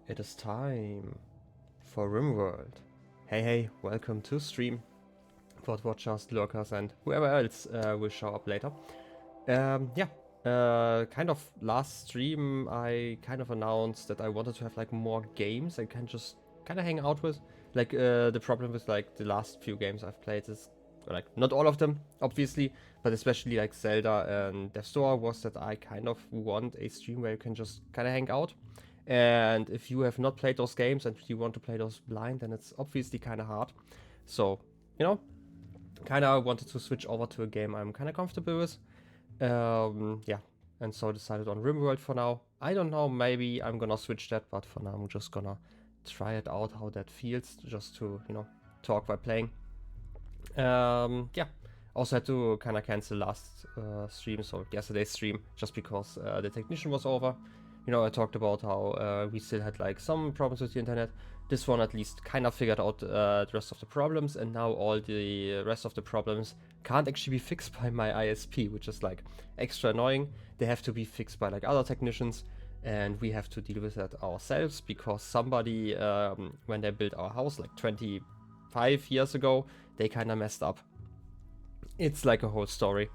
It is time for Rimworld. Hey, welcome to stream. VOD watchers, lurkers, and whoever else will show up later. Kind of last stream I kind of announced that I wanted to have like more games I can just kind of hang out with. The problem with like the last few games I've played is like not all of them obviously, but especially like Zelda and Death Store was that I kind of want a stream where you can just kind of hang out. And if you have not played those games and you want to play those blind, then it's obviously kind of hard. So, you know, kind of wanted to switch over to a game I'm kind of comfortable with. And so decided on Rimworld for now. I don't know, maybe I'm gonna switch that, but for now I'm just gonna try it out how that feels, just to, talk while playing. Also had to kind of cancel last stream, so yesterday's stream, just because the technician was over. I talked about how we still had like some problems with the internet. This one at least kind of figured out the rest of the problems, and now all the rest of the problems can't actually be fixed by my ISP, which is like extra annoying. They have to be fixed by like other technicians, and we have to deal with that ourselves because somebody, when they built our house like 25 years ago, they kind of messed up. It's like a whole story.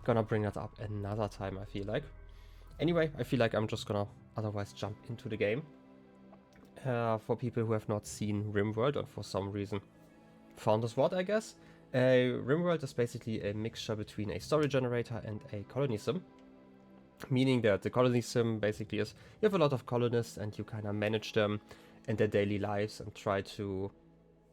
Gonna bring that up another time, I feel like. Anyway, I feel like I'm just gonna otherwise jump into the game. For people who have not seen Rimworld and for some reason found us what, I guess. Rimworld is basically a mixture between a story generator and a colony sim. Meaning that the colony sim basically is, you have a lot of colonists and you kind of manage them and their daily lives and try to,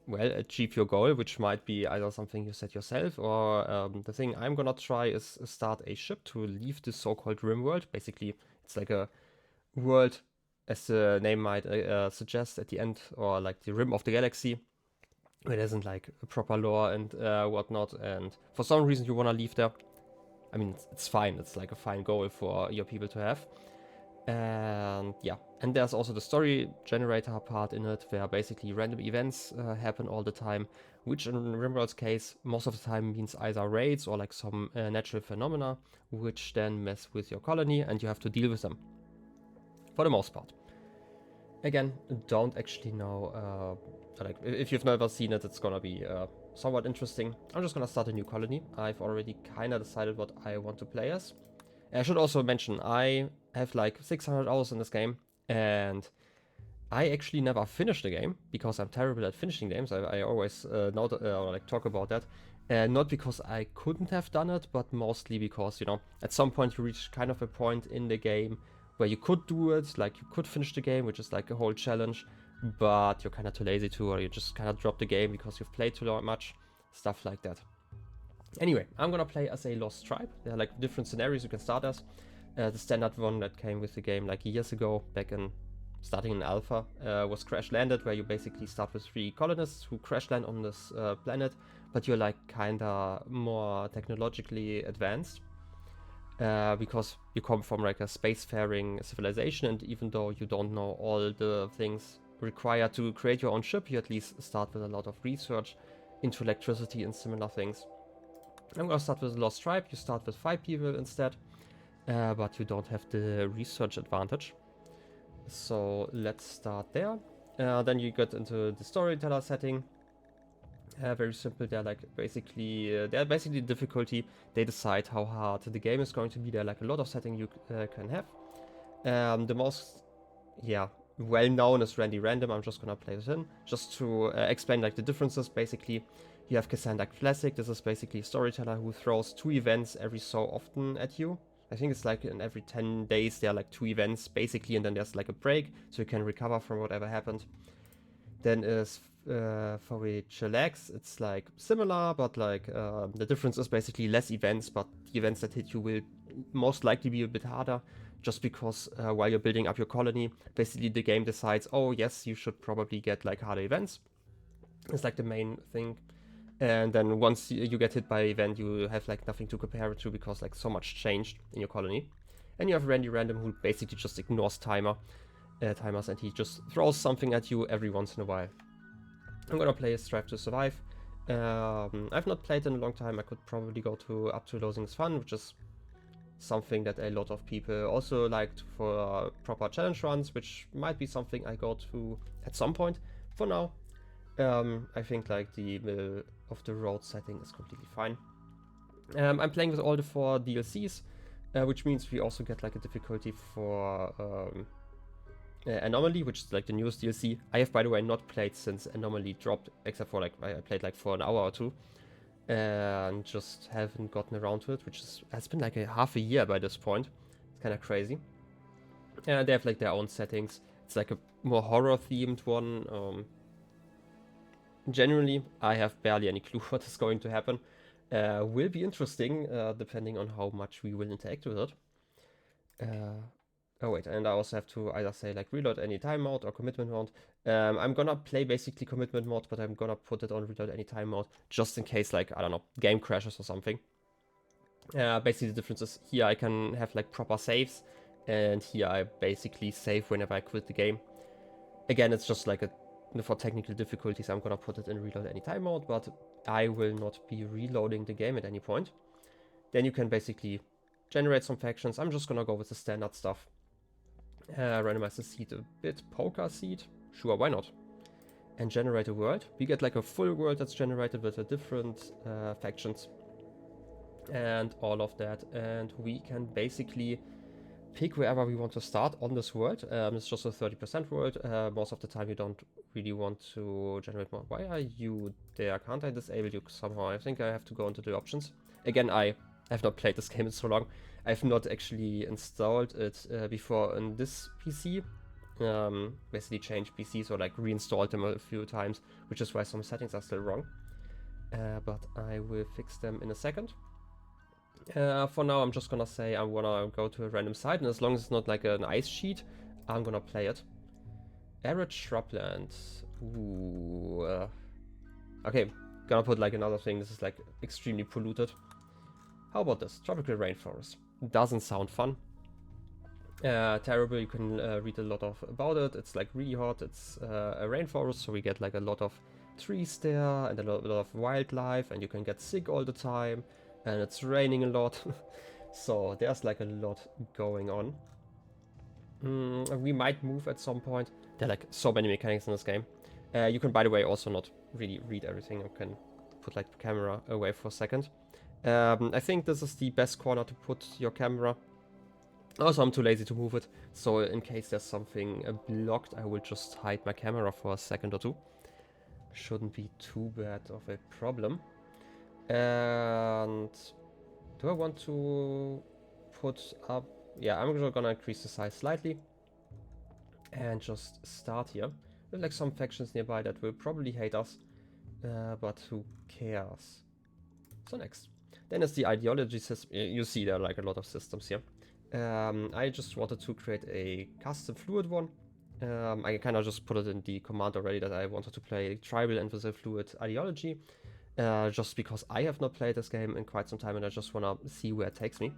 well, achieve your goal, which might be either something you set yourself or the thing I'm gonna try is start a ship to leave this so-called Rimworld. Basically, it's like a world, as the name might suggest, at the end, or like the rim of the galaxy, where there isn't like a proper lore and whatnot, and for some reason you want to leave there. I mean, it's fine, it's like a fine goal for your people to have. And yeah, and there's also the story generator part in it, where basically random events happen all the time, which in Rimworld's case most of the time means either raids or like some natural phenomena, which then mess with your colony and you have to deal with them, for the most part. Again, don't actually know, like if you've never seen it, it's gonna be somewhat interesting. I'm just gonna start a new colony. I've already kind of decided what I want to play as. I should also mention, I have like 600 hours in this game, and I actually never finished the game, because I'm terrible at finishing games. I always talk about that. Not because I couldn't have done it, but mostly because, at some point you reach kind of a point in the game where you could do it, like you could finish the game, which is like a whole challenge, but you're kind of too lazy to, or you just kind of drop the game because you've played too much, stuff like that. Anyway, I'm gonna play as a Lost Tribe. There are like different scenarios you can start as. The standard one that came with the game like years ago, back in starting in alpha, was Crash Landed, where you basically start with 3 colonists who crash land on this planet, but you're like kinda more technologically advanced. Because you come from like a spacefaring civilization, and even though you don't know all the things required to create your own ship, you at least start with a lot of research into electricity and similar things. I'm gonna start with the Lost Tribe. You start with 5 people instead, but you don't have the research advantage. So let's start there. Then you get into the storyteller setting. Very simple. They're basically difficulty. They decide how hard the game is going to be. There are like a lot of settings you can have. The most, well known is Randy Random. I'm just gonna play this in just to explain like the differences. Basically, you have Cassandra Classic. This is basically a storyteller who throws 2 events every so often at you. I think it's like in every 10 days there are like 2 events basically, and then there's like a break so you can recover from whatever happened. Then is for Chillax, it's like similar, but like the difference is basically less events, but the events that hit you will most likely be a bit harder, just because while you're building up your colony, basically the game decides, oh yes, you should probably get like harder events. It's like the main thing. And then once you get hit by an event, you have like nothing to compare it to, because like so much changed in your colony. And you have Randy Random, who basically just ignores timers, and he just throws something at you every once in a while. I'm gonna play Strive to Survive. I've not played in a long time. I could probably go up to Losing is Fun, which is something that a lot of people also liked for proper challenge runs, which might be something I go to at some point. For now, I think like the middle of the road setting is completely fine. I'm playing with all the 4 DLCs, which means we also get like a difficulty for Anomaly, which is like the newest DLC. I have, by the way, not played since Anomaly dropped, except for like I played like for an hour or 2, and just haven't gotten around to it, which has been like half a year by this point. It's kind of crazy. And they have like their own settings. It's like a more horror themed one. Generally, I have barely any clue what is going to happen. Will be interesting, depending on how much we will interact with it. Oh wait, and I also have to either say like reload any time mode or commitment mode. I'm gonna play basically commitment mode, but I'm gonna put it on reload any time mode just in case, like, I don't know, game crashes or something. Basically the difference is here I can have like proper saves, and here I basically save whenever I quit the game. Again, it's just like for technical difficulties, I'm gonna put it in reload any time mode, but I will not be reloading the game at any point. Then you can basically generate some factions. I'm just gonna go with the standard stuff. Randomize the seed a bit, poker seed, sure, why not? And generate a world. We get like a full world that's generated with the different factions and all of that, and we can basically pick wherever we want to start on this world. It's just a 30% world. Most of the time you don't really want to generate more. Why are you there? Can't I disable you somehow? I think I have to go into the options. Again, I have not played this game in so long. I've not actually installed it before in this PC. Basically changed PCs or like reinstalled them a few times, which is why some settings are still wrong. But I will fix them in a second. For now, I'm just gonna say I'm gonna go to a random site, and as long as it's not like an ice sheet, I'm gonna play it. Arid shrubland. Ooh. Okay, gonna put like another thing. This is like extremely polluted. How about this? Tropical rainforest. Doesn't sound fun. Terrible. You can read a lot about it. It's like really hot. It's a rainforest, so we get like a lot of trees there and a lot of wildlife, and you can get sick all the time. And it's raining a lot. So there's like a lot going on. We might move at some point. There are like so many mechanics in this game. You can, by the way, also not really read everything. You can put like the camera away for a second. I think this is the best corner to put your camera. Also, I'm too lazy to move it. So in case there's something blocked, I will just hide my camera for a second or two. Shouldn't be too bad of a problem. And do I want to put up... Yeah, I'm just gonna increase the size slightly and just start here. There's like some factions nearby that will probably hate us, but who cares? So next. Then it's the ideology system. You see there are like a lot of systems here. I just wanted to create a custom fluid one. I kind of just put it in the command already that I wanted to play tribal and with a fluid ideology. Just because I have not played this game in quite some time and I just want to see where it takes me.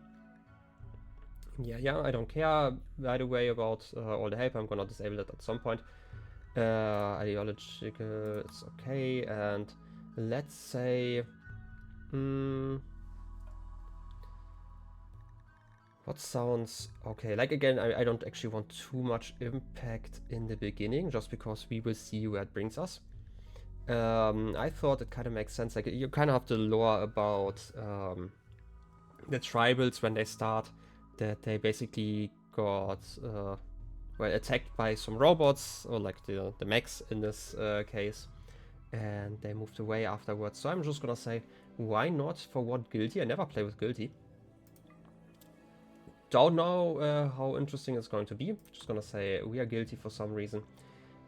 Yeah, I don't care, by the way, about all the help. I'm gonna disable it at some point. Ideological, it's okay, and let's say... what sounds okay? Like, again, I don't actually want too much impact in the beginning, just because we will see where it brings us. I thought it kind of makes sense. Like, you kind of have the lore about the tribals when they start, that they basically got well, attacked by some robots, or like the mechs in this case, and they moved away afterwards. So I'm just gonna say, why not for one guilty? I never play with guilty. Don't know how interesting it's going to be. Just gonna say we are guilty for some reason.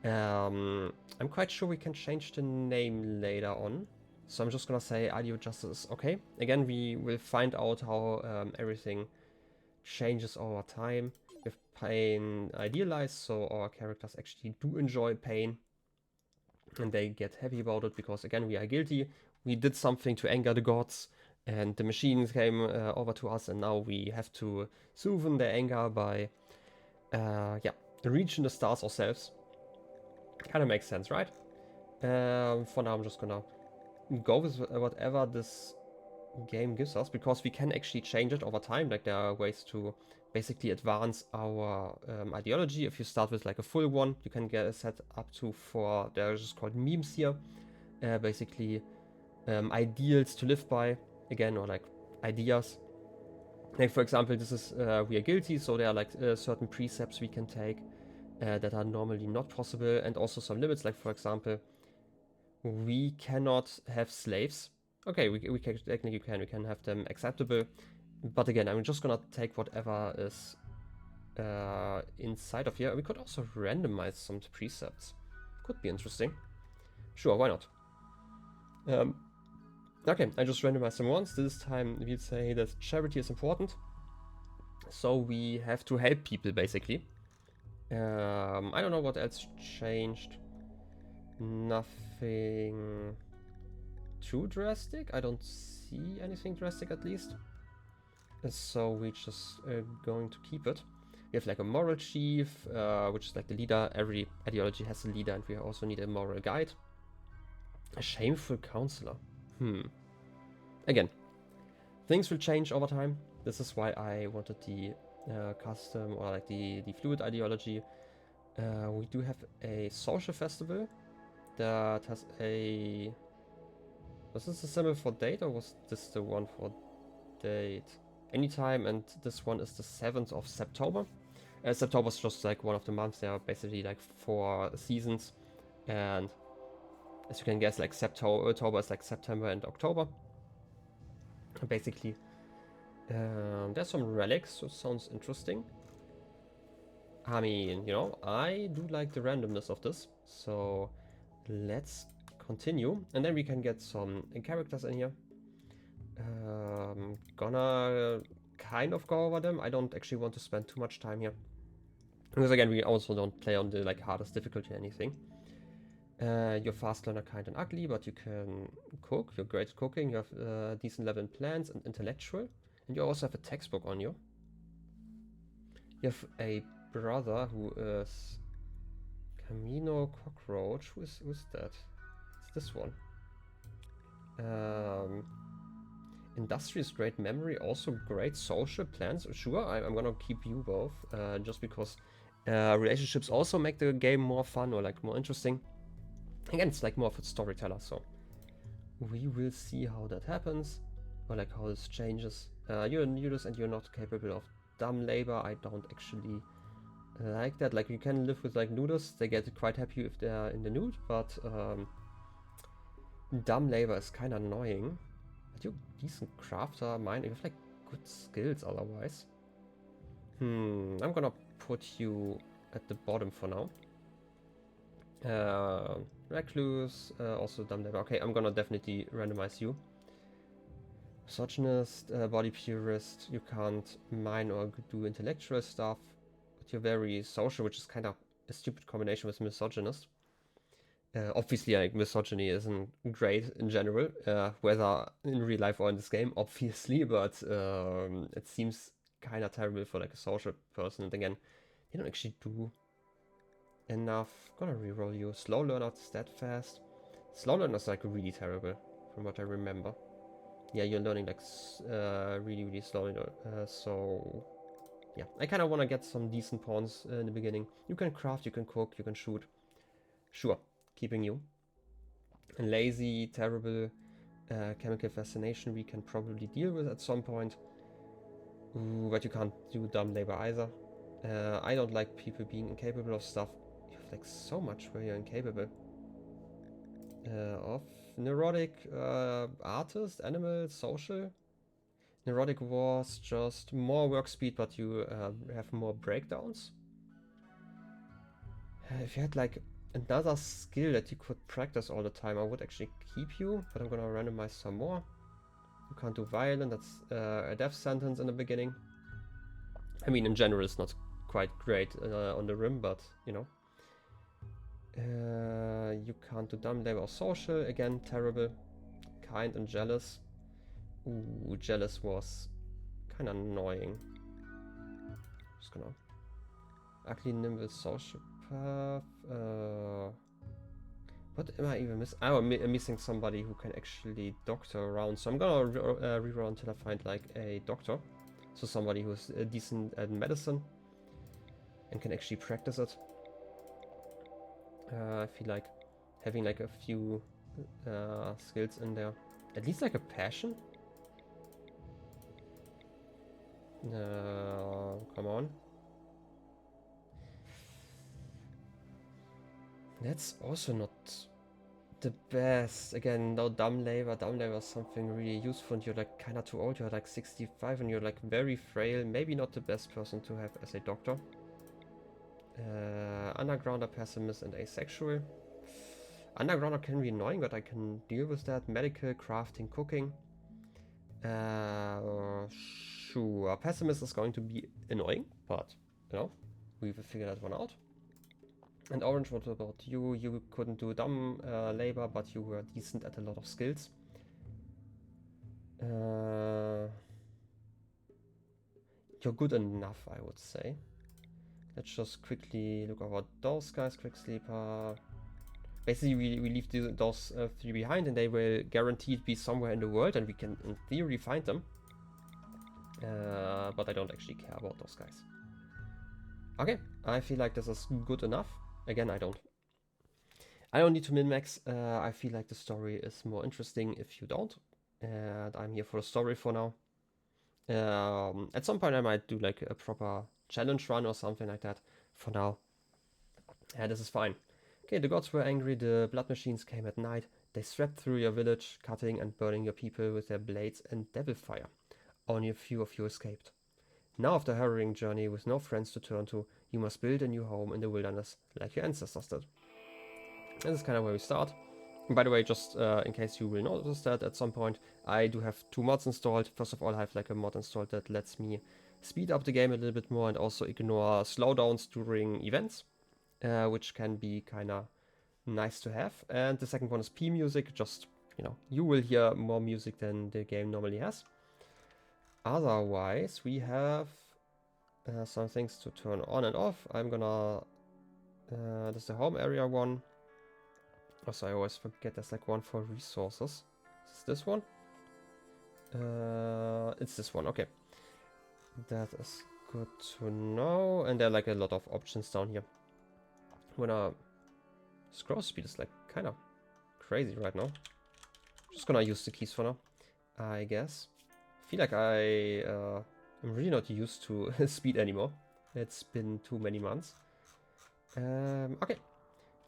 I'm quite sure we can change the name later on. So I'm just gonna say Ideal Justice. Okay, again, we will find out how everything changes over time with pain idealized, so our characters actually do enjoy pain and they get happy about it because, again, we are guilty. We did something to anger the gods and the machines came over to us, and now we have to soothe their anger by reaching the stars ourselves. Kind of makes sense, right? For now I'm just gonna go with whatever this game gives us, because we can actually change it over time. Like there are ways to basically advance our ideology. If you start with like a full one, you can get set up to 4, they're just called memes here, basically ideals to live by, again, or like ideas. Like for example, this is we are guilty, so there are like certain precepts we can take that are normally not possible, and also some limits. Like for example, we cannot have slaves. Okay, we can technically we can have them acceptable, but again, I'm just gonna take whatever is inside of here. We could also randomize some precepts. Could be interesting. Sure, why not? Okay, I just randomized them once. This time we'll say that charity is important. So we have to help people, basically. I don't know what else changed. Nothing too drastic. I don't see anything drastic, at least. So we just going to keep it. We have like a moral chief, which is like the leader. Every ideology has a leader, and we also need a moral guide. A shameful counselor. Again, things will change over time. This is why I wanted the custom, or like the fluid ideology. We do have a social festival that has a... Was this a symbol for date, or was this the one for date? Anytime, and this one is the 7th of September. September is just like one of the months. There are basically like 4 seasons, and as you can guess, like October is like September and October. Basically, there's some relics, so it sounds interesting. I mean, you know, I do like the randomness of this, so let's continue, and then we can get some characters in here. Gonna kind of go over them. I don't actually want to spend too much time here, because again, we also don't play on the like hardest difficulty or anything. You're fast learner, kind and ugly, but you can cook. You're great at cooking. You have decent level in plants and intellectual, and you also have a textbook on you. You have a brother who is Camino Cockroach. Who's that? It's this one. Industrious, great memory, also great social plans. Sure, I'm gonna keep you both, just because relationships also make the game more fun, or like more interesting. Again, it's like more of a storyteller, so we will see how that happens, or like how this changes. You're a nudist and you're not capable of dumb labor. I don't actually like that. Like, you can live with like nudists, they get quite happy if they're in the nude, but dumb labor is kind of annoying. But you're a decent crafter, mine. You have like good skills otherwise. I'm gonna put you at the bottom for now. Recluse, also dumb labor. Okay, I'm gonna definitely randomize you. Misogynist, body purist, you can't mine or do intellectual stuff, but you're very social, which is kind of a stupid combination with misogynist. Obviously, like, misogyny isn't great in general, whether in real life or in this game, obviously, but it seems kind of terrible for like a social person. And again, they don't actually do enough. Gonna reroll you. Slow learner, steadfast. Slow learner is like really terrible, from what I remember. Yeah, you're learning like really, really slowly. So yeah, I kind of want to get some decent pawns in the beginning. You can craft, you can cook, you can shoot. Sure, keeping you. And lazy, terrible, chemical fascination we can probably deal with at some point. Ooh, but you can't do dumb labor either. I don't like people being incapable of stuff. You have like so much where you're incapable of. Neurotic, artist, animal, social. Neurotic was just more work speed, but you have more breakdowns. If you had like another skill that you could practice all the time, I would actually keep you, but I'm gonna randomize some more. You can't do violent, that's a death sentence in the beginning. I mean, in general, it's not quite great on the rim, but you know. You can't do dumb labor or social, again, terrible. Kind and jealous. Ooh, jealous was kind of annoying. Just gonna... Ugly, nimble, sociopath. What am I even missing? Oh, I'm missing somebody who can actually doctor around. So I'm gonna reroll until I find like a doctor. So somebody who's decent at medicine and can actually practice it. I feel like having like a few skills in there. At least like a passion. Come on. That's also not the best. Again, no dumb labor. Dumb labor is something really useful and you're like kinda too old. You're like 65 and you're like very frail. Maybe not the best person to have as a doctor. Undergrounder, pessimist, and asexual. Undergrounder can be annoying, but I can deal with that. Medical, crafting, cooking. Sure. Pessimist is going to be annoying, but you know, we will figure that one out. And Orange, what about you? You couldn't do dumb labor, but you were decent at a lot of skills. You're good enough, I would say. Let's just quickly look over those guys. Quick sleeper. Basically, we leave those three behind, and they will guaranteed be somewhere in the world, and we can, in theory, find them. But I don't actually care about those guys. Okay, I feel like this is good enough. Again, I don't need to min-max. I feel like the story is more interesting if you don't. And I'm here for the story for now. At some point I might do like a proper challenge run or something like that. For now, this is fine. Okay, the gods were angry. The blood machines came at night. They swept through your village, cutting and burning your people with their blades and devil fire. Only a few of you escaped. Now, after a harrowing journey with no friends to turn to, you must build a new home in the wilderness, like your ancestors did. This is kind of where we start. And by the way, just in case you will notice that at some point, I do have two mods installed. First of all, I have like a mod installed that lets me speed up the game a little bit more and also ignore slowdowns during events, which can be kind of nice to have. And the second one is P music, just, you know, you will hear more music than the game normally has. Otherwise, we have some things to turn on and off. I'm gonna, this is the home area one. Also, I always forget there's like one for resources. Is this one? It's this one, okay. That is good to know. And there are like a lot of options down here. When scroll speed is like kind of crazy right now. Just gonna use the keys for now, I guess. I feel like I'm really not used to speed anymore. It's been too many months. Okay.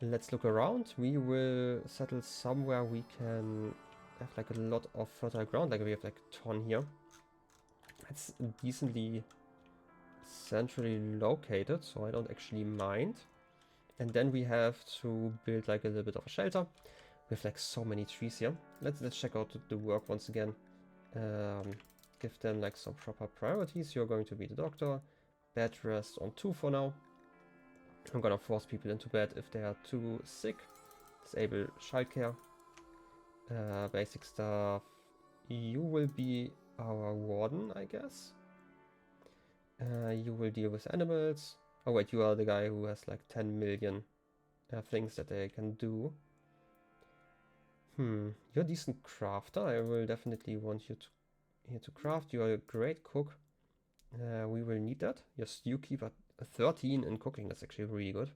Let's look around. We will settle somewhere we can have like a lot of fertile ground. Like we have like a ton here. It's decently centrally located, so I don't actually mind. And then we have to build like a little bit of a shelter. We have like so many trees here. Let's check out the work once again. Give them like some proper priorities. You're going to be the doctor. Bed rest on 2 for now. I'm gonna force people into bed if they are too sick. Disable childcare. Basic stuff. You will be our warden, I guess. You will deal with animals. Oh wait, you are the guy who has like 10 million things that they can do. You're a decent crafter. I will definitely want you here to craft. You are a great cook. We will need that. Your stew keeper 13 in cooking. That's actually really good.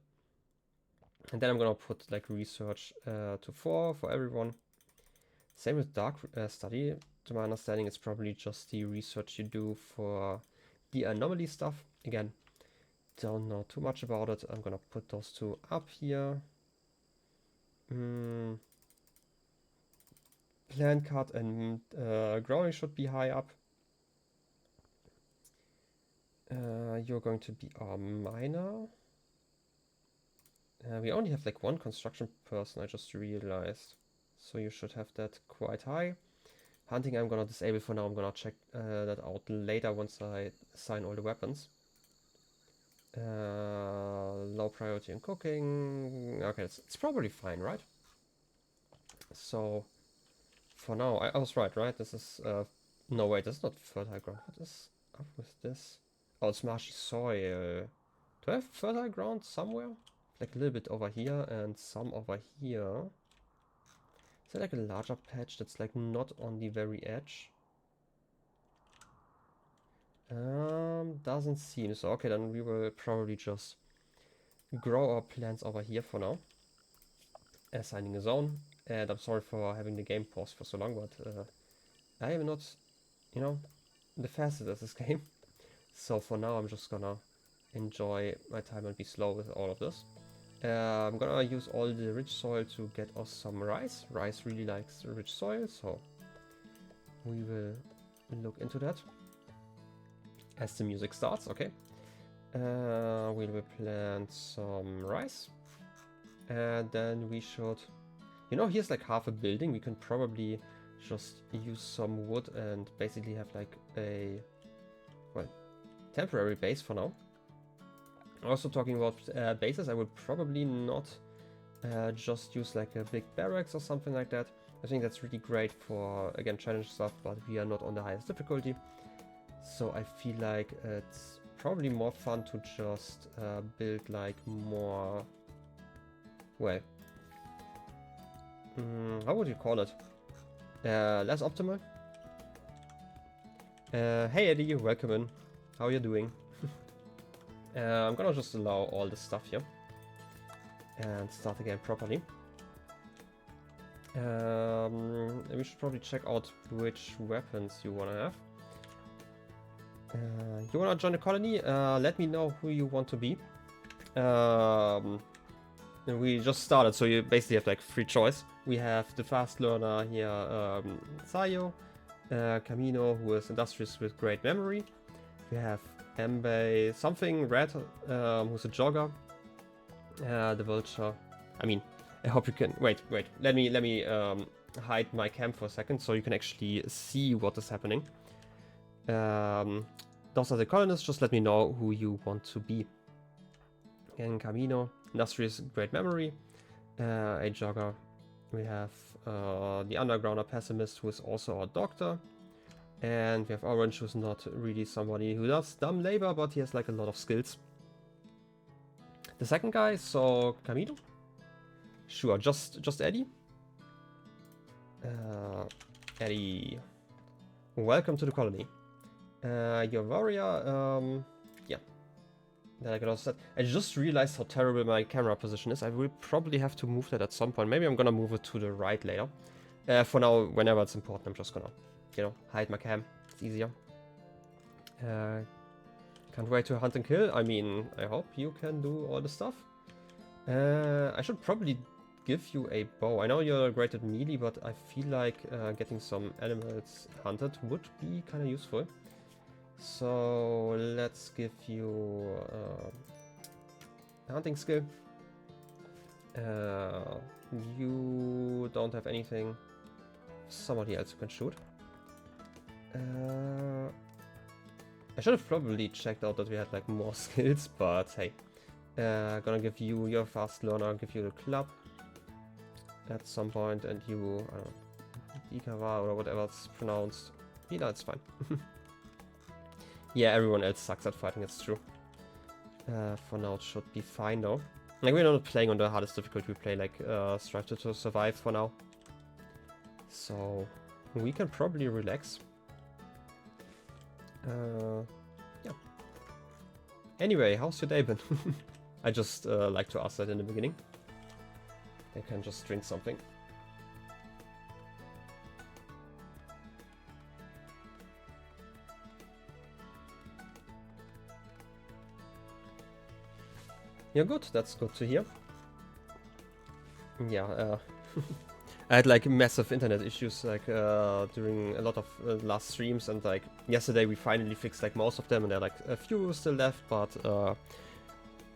And then I'm gonna put like research to 4 for everyone. Same with dark study. To my understanding, it's probably just the research you do for the anomaly stuff. Again, don't know too much about it. I'm gonna put those two up here. Plant cut and growing should be high up. You're going to be our miner. We only have like one construction person, I just realized. So you should have that quite high. Hunting I'm gonna disable for now. I'm gonna check that out later once I assign all the weapons. Low priority in cooking. Okay, it's probably fine, right? So for now, I was right? This is no wait, that's not fertile ground. What is up with this? Oh, it's marshy soil. Do I have fertile ground somewhere? Like a little bit over here and some over here. Is there like a larger patch that's like not on the very edge? Doesn't seem so. Okay, then we will probably just grow our plants over here for now. Assigning a zone. And I'm sorry for having the game paused for so long, but I am not, you know, the fastest at this game. So for now, I'm just gonna enjoy my time and be slow with all of this. I'm gonna use all the rich soil to get us some rice. Rice really likes rich soil, so we will look into that as the music starts. Okay. We will plant some rice, and then we should, you know, here's like half a building. We can probably just use some wood and basically have like a, well, temporary base for now. Also talking about bases, I would probably not just use like a big barracks or something like that. I think that's really great for, again, challenge stuff, but we are not on the highest difficulty. So I feel like it's probably more fun to just build like more, well, how would you call it? Less optimal? Hey Eddie, welcome in. How are you doing? I'm gonna just allow all this stuff here and start again properly. We should probably check out which weapons you wanna have. You wanna join the colony? Let me know who you want to be. We just started, so you basically have like free choice. We have the fast learner here, Sayo, Camino, who is industrious with great memory. We have Embe, something red, who's a jogger. The vulture. I mean, I hope you can wait. Let me hide my cam for a second so you can actually see what is happening. Those are the colonists. Just let me know who you want to be. Again, Camino, industrious, great memory. A jogger. We have the undergrounder pessimist, who is also our doctor. And we have Orange, who's not really somebody who does dumb labor, but he has like a lot of skills. The second guy, so Camino? Sure, just Eddie. Eddie, welcome to the colony. Your warrior, yeah. Then I can also set. I just realized how terrible my camera position is. I will probably have to move that at some point. Maybe I'm gonna move it to the right later. For now, whenever it's important, I'm just gonna, you know, hide my cam. It's easier. Can't wait to hunt and kill. I mean, I hope you can do all the stuff. I should probably give you a bow. I know you're great at melee, but I feel like getting some animals hunted would be kind of useful. So let's give you a hunting skill. You don't have anything. Somebody else who can shoot. I should have probably checked out that we had like more skills, but hey. Gonna give you your fast learner, give you the club at some point, and you, I don't know, Ikara or whatever it's pronounced. Yeah, that's fine. Yeah, everyone else sucks at fighting, it's true. For now it should be fine though. Like, we're not playing on the hardest difficulty, we play like Strive to Survive for now. So we can probably relax. Yeah. Anyway, how's your day been? I just like to ask that in the beginning. I can just drink something. Yeah, good. That's good to hear. Yeah, I had like massive internet issues like during a lot of last streams, and like yesterday we finally fixed like most of them, and there are like a few still left, but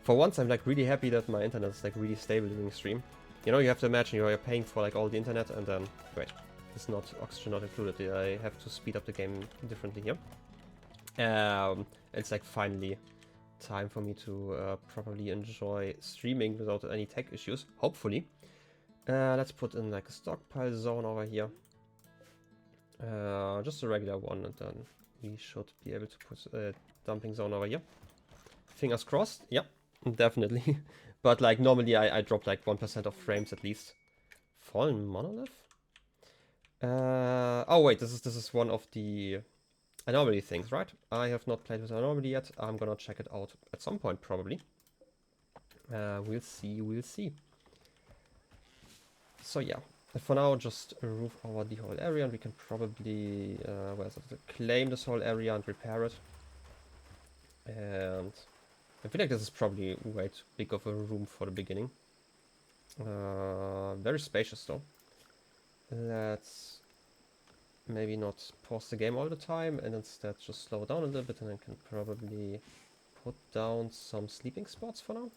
for once I'm like really happy that my internet is like really stable during stream. You know, you have to imagine you're paying for like all the internet, and then wait, it's not oxygen not included. I have to speed up the game differently here. It's like finally time for me to properly enjoy streaming without any tech issues, hopefully. Let's put in like a stockpile zone over here. Just a regular one, and then we should be able to put a dumping zone over here. Fingers crossed. Yeah, definitely. But like normally I drop like 1% of frames at least. Fallen monolith? Oh wait, this is one of the anomaly things, right? I have not played with anomaly yet. I'm gonna check it out at some point probably. We'll see, we'll see. So yeah, for now just roof over the whole area, and we can probably claim this whole area and repair it. And I feel like this is probably way too big of a room for the beginning. Very spacious though. Let's maybe not pause the game all the time and instead just slow down a little bit, and I can probably put down some sleeping spots for now.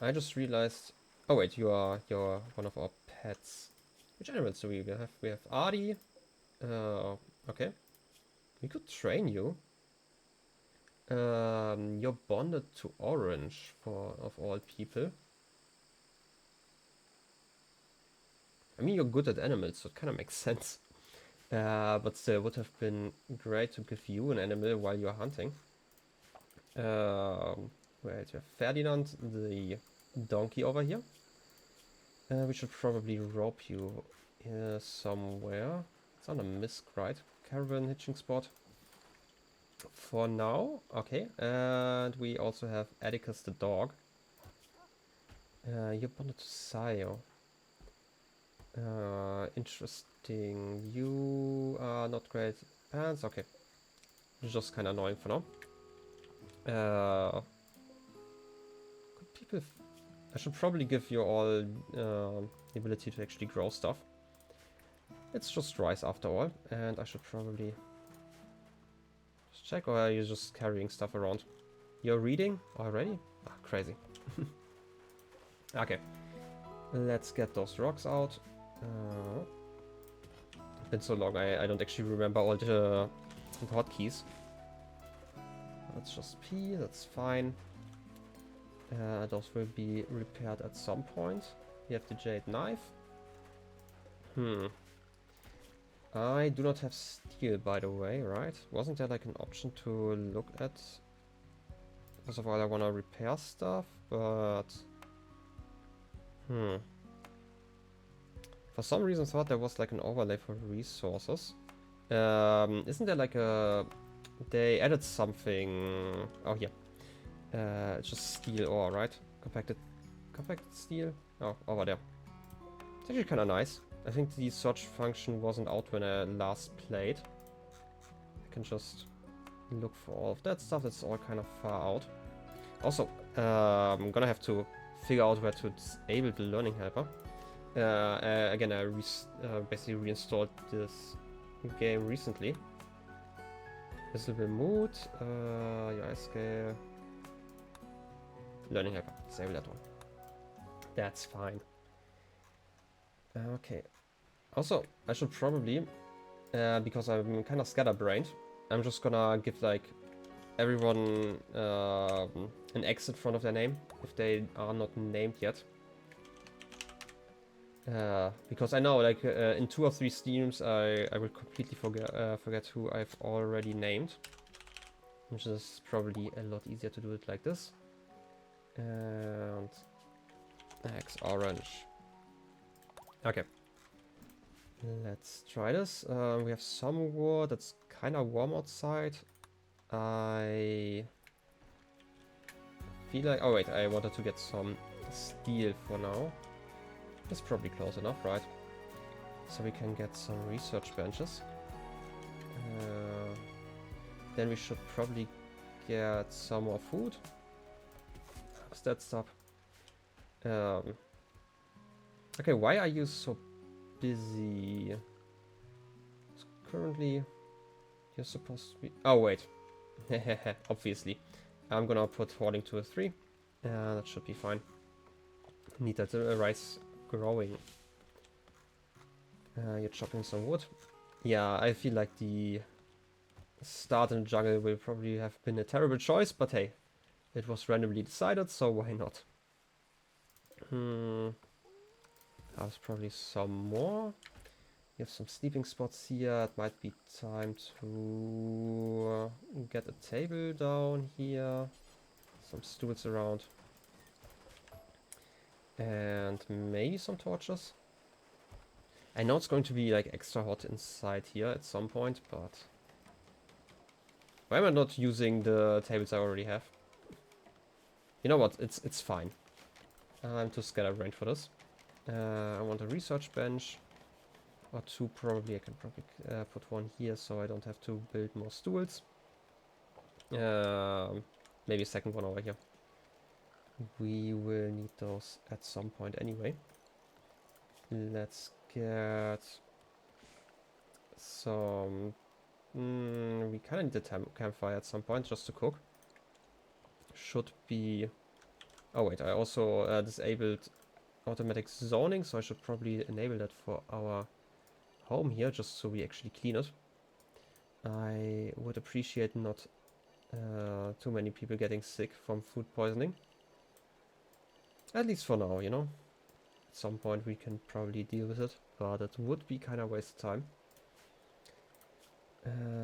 I just realized... Oh wait, you're one of our pets. Which animals do we have? We have Artie. Okay. We could train you. You're bonded to Orange, of all people. I mean, you're good at animals, so it kind of makes sense. But still, would have been great to give you an animal while you're hunting. Wait, we have Ferdinand, the donkey over here. We should probably rope you somewhere. It's on a misc, right? Caravan hitching spot. For now, okay. And we also have Atticus the dog. You're bonded to Sayo. Interesting. You are not great pants. Okay. Just kind of annoying for now. Could people... I should probably give you all the ability to actually grow stuff. It's just rice after all. And I should probably... just check, or are you just carrying stuff around? You're reading already? Ah, crazy. Okay. Let's get those rocks out. It's been so long, I don't actually remember all the hotkeys. Let's just pee, that's fine. Those will be repaired at some point. We have the jade knife. I do not have steel, by the way, right? Wasn't there like an option to look at? First of all, I want to repair stuff, but... For some reason I thought there was like an overlay for resources. Isn't there like a... They added something... Oh, yeah. It's just steel ore, right? Compacted steel? Oh, over there. It's actually kind of nice. I think the search function wasn't out when I last played. I can just look for all of that stuff. That's all kind of far out. Also, I'm gonna have to figure out where to disable the learning helper. Again, I basically reinstalled this game recently. Visible mood, UI scale, learning helper, disable that one. That's fine. Okay. Also, I should probably, because I'm kind of scatterbrained, I'm just gonna give like everyone an X in front of their name if they are not named yet. Because I know, like, in 2 or 3 streams, I will completely forget who I've already named. Which is probably a lot easier to do it like this. And... X orange. Okay. Let's try this. We have some wood. It's kind of warm outside. I feel like... Oh wait, I wanted to get some steel for now. That's probably close enough, right? So we can get some research benches. Then we should probably get some more food. How's that stop? Okay, why are you so busy? Currently, you're supposed to be... Oh, wait. Obviously. I'm gonna put hoarding to a 3. That should be fine. Need that rice growing. You're chopping some wood. Yeah, I feel like the start in the jungle will probably have been a terrible choice, but hey, it was randomly decided, so why not? There's probably some more. You have some sleeping spots here. It might be time to get a table down here. Some stools around. And maybe some torches. I know it's going to be like extra hot inside here at some point, but why am I not using the tables I already have? You know what? It's fine. I'm too scatterbrained for this. I want a research bench or two probably. I can probably put one here so I don't have to build more stools. Maybe a second one over here. We will need those at some point anyway. Let's get some... we kind of need a campfire at some point just to cook. Should be... Oh wait, I also disabled automatic zoning, so I should probably enable that for our home here, just so we actually clean it. I would appreciate not too many people getting sick from food poisoning. At least for now, you know. At some point we can probably deal with it, but it would be kind of waste of time.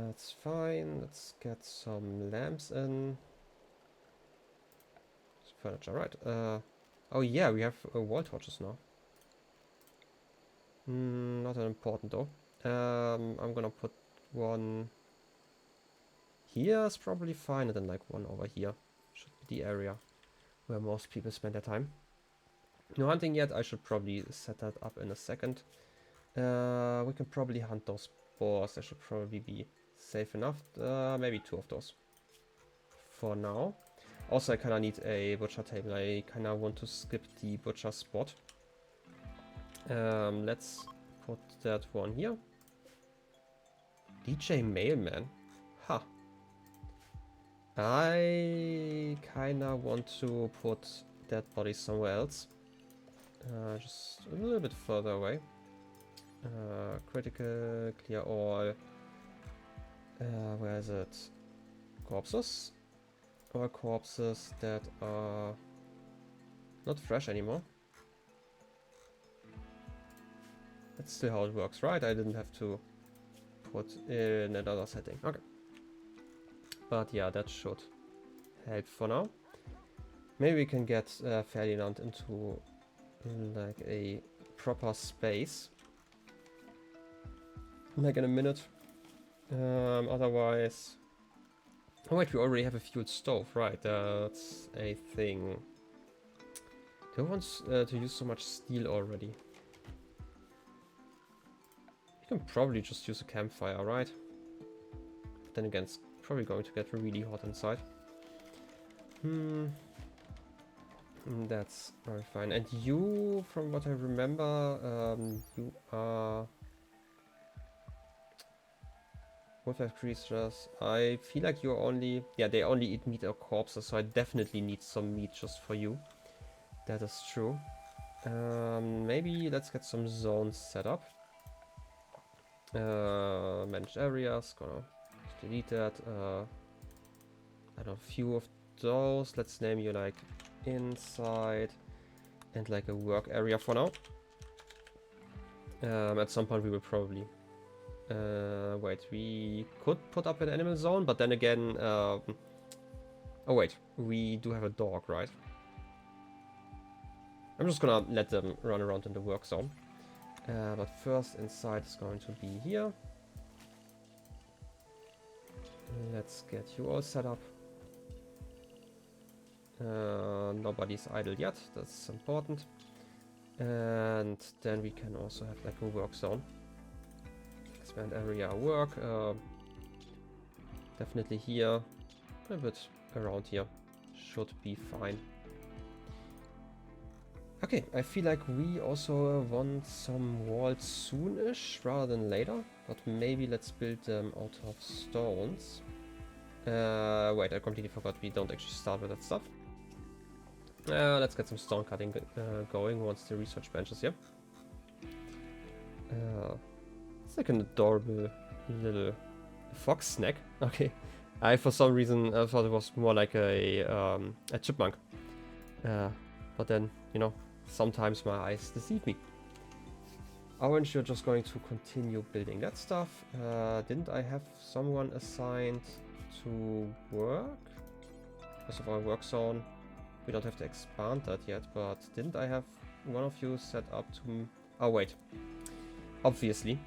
It's fine. Let's get some lamps in. Furniture, right. Oh yeah, we have wall torches now. Not that important though. I'm gonna put one here, is probably fine, and then like one over here. Should be the area where most people spend their time. No hunting yet, I should probably set that up in a second. We can probably hunt those boars, they should probably be safe enough. Maybe two of those for now. Also, I kind of need a butcher table. I kind of want to skip the butcher spot. Let's put that one here. DJ Mailman. Ha. I kind of want to put that body somewhere else. Just a little bit further away. Critical, clear all. Where is it? Corpses? Or corpses that are not fresh anymore. That's still how it works, right? I didn't have to put in another setting. Okay. But yeah, that should help for now. Maybe we can get Ferdinand into like a proper space. Like in a minute. Otherwise... Oh wait, we already have a fuel stove, right, that's a thing. Who wants to use so much steel already? You can probably just use a campfire, right? But then again, it's probably going to get really hot inside. That's very fine. And you, from what I remember, you are... Wolf creatures. I feel like you're only... Yeah, they only eat meat or corpses, so I definitely need some meat just for you. That is true. Maybe let's get some zones set up. Managed areas, gonna delete that. I don't know, a few of those. Let's name you like inside and like a work area for now. At some point we will probably... wait, we could put up an animal zone, but then again, oh wait, we do have a dog, right? I'm just gonna let them run around in the work zone. But first, inside is going to be here. Let's get you all set up. Nobody's idle yet, that's important. And then we can also have like a work zone. Expand area work, definitely here, a bit around here, should be fine. Okay, I feel like we also want some walls soonish rather than later, but maybe let's build them out of stones. Wait, I completely forgot we don't actually start with that stuff. Let's get some stone cutting going once the research bench is here. It's like an adorable little fox snack. Okay, I for some reason thought it was more like a chipmunk. But then, you know, sometimes my eyes deceive me. Orange, you're just going to continue building that stuff. Didn't I have someone assigned to work? First of all, work zone. We don't have to expand that yet, but didn't I have one of you set up to... Oh, wait. obviously.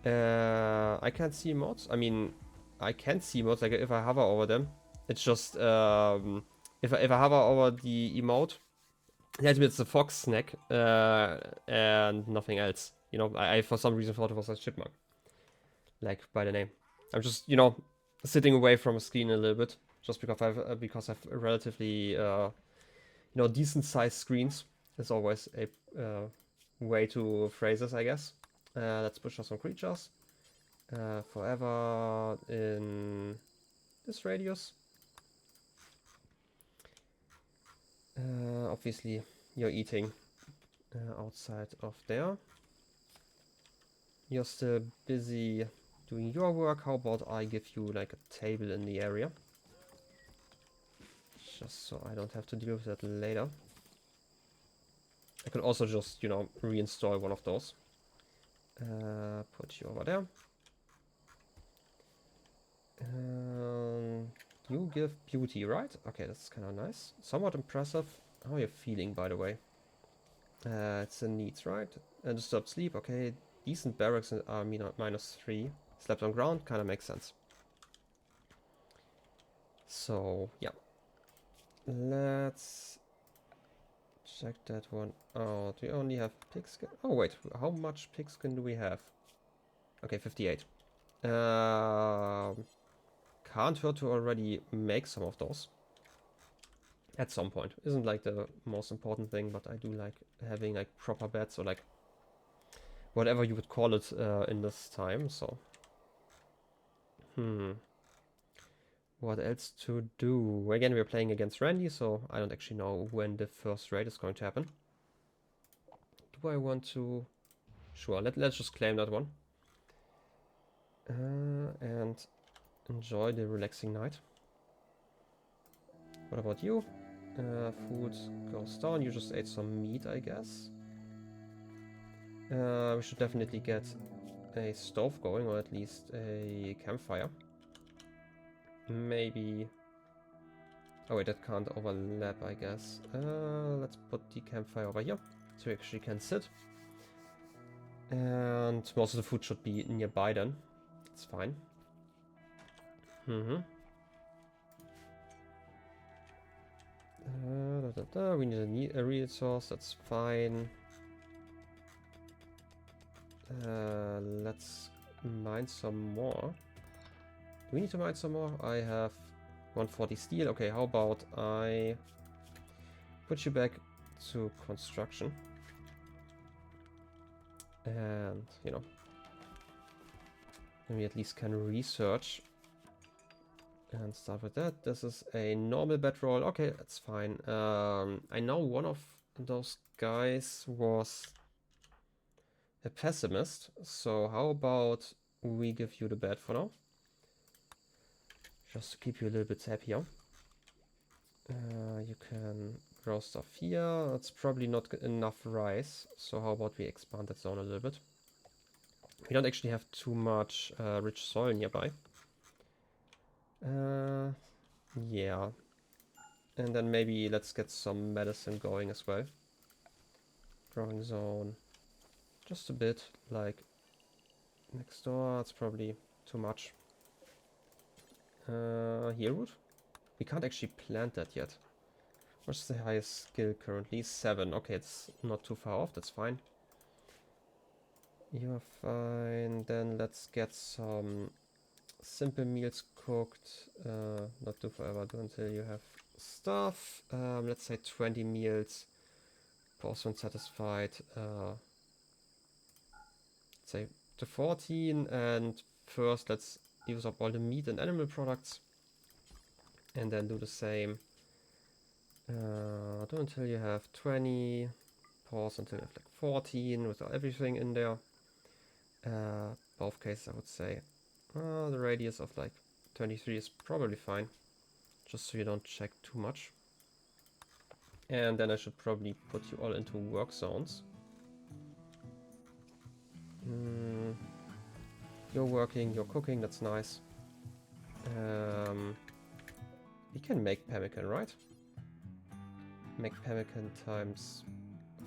I can't see mods. I mean, I can see mods, like if I hover over them. It's just, if I hover over the emote, it tells me it's a fox snack, and nothing else. You know, I for some reason thought it was a chipmunk. Like, by the name. I'm just, you know, sitting away from a screen a little bit. Just because I've relatively, you know, decent sized screens. Is always a way to phrase this, I guess. Let's push out some creatures. Forever in this radius. Obviously, you're eating outside of there. You're still busy doing your work. How about I give you like a table in the area? Just so I don't have to deal with that later. I could also just, you know, reinstall one of those. Put you over there. You give beauty, right? Okay, that's kind of nice. Somewhat impressive. How are you feeling, by the way? It's a needs, right? Disturbed sleep, okay. Decent barracks are -3. Slept on ground, kind of makes sense. So, yeah. Let's check that one out. We only have pigskin. Oh, wait. How much pigskin do we have? Okay, 58. Can't hurt to already make some of those. At some point. Isn't like the most important thing, but I do like having like proper beds or like whatever you would call it in this time, so. What else to do? Again, we're playing against Randy, so I don't actually know when the first raid is going to happen. Do I want to? Sure, let's just claim that one. And enjoy the relaxing night. What about you? Food goes down. You just ate some meat, I guess. We should definitely get a stove going, or at least a campfire. Maybe... Oh wait, that can't overlap, I guess. Let's put the campfire over here, so we actually can sit. And most of the food should be nearby then. It's fine. We need a resource, that's fine. Let's mine some more. Do we need to mine some more? I have 140 steel. Okay, how about I put you back to construction. And, you know, then we at least can research and start with that. This is a normal bedroll. Okay, that's fine. I know one of those guys was a pessimist, so how about we give you the bed for now? Just to keep you a little bit happier. You can grow stuff here. It's probably not enough rice, so how about we expand that zone a little bit? We don't actually have too much rich soil nearby. Yeah. And then maybe let's get some medicine going as well. Growing zone. Just a bit, like next door. It's probably too much. Here root? We can't actually plant that yet. What's the highest skill currently? 7. Okay, it's not too far off, that's fine. You're fine. Then let's get some simple meals cooked. Not do forever, do until you have stuff. Let's say 20 meals. Portion satisfied. Say to 14. And first let's use up all the meat and animal products. And then do the same. Do until you have 20. Pause until you have like 14 with everything in there. Both cases I would say. The radius of like 23 is probably fine. Just so you don't check too much. And then I should probably put you all into work zones. You're working, you're cooking, that's nice. We can make pemmican, right? Make pemmican times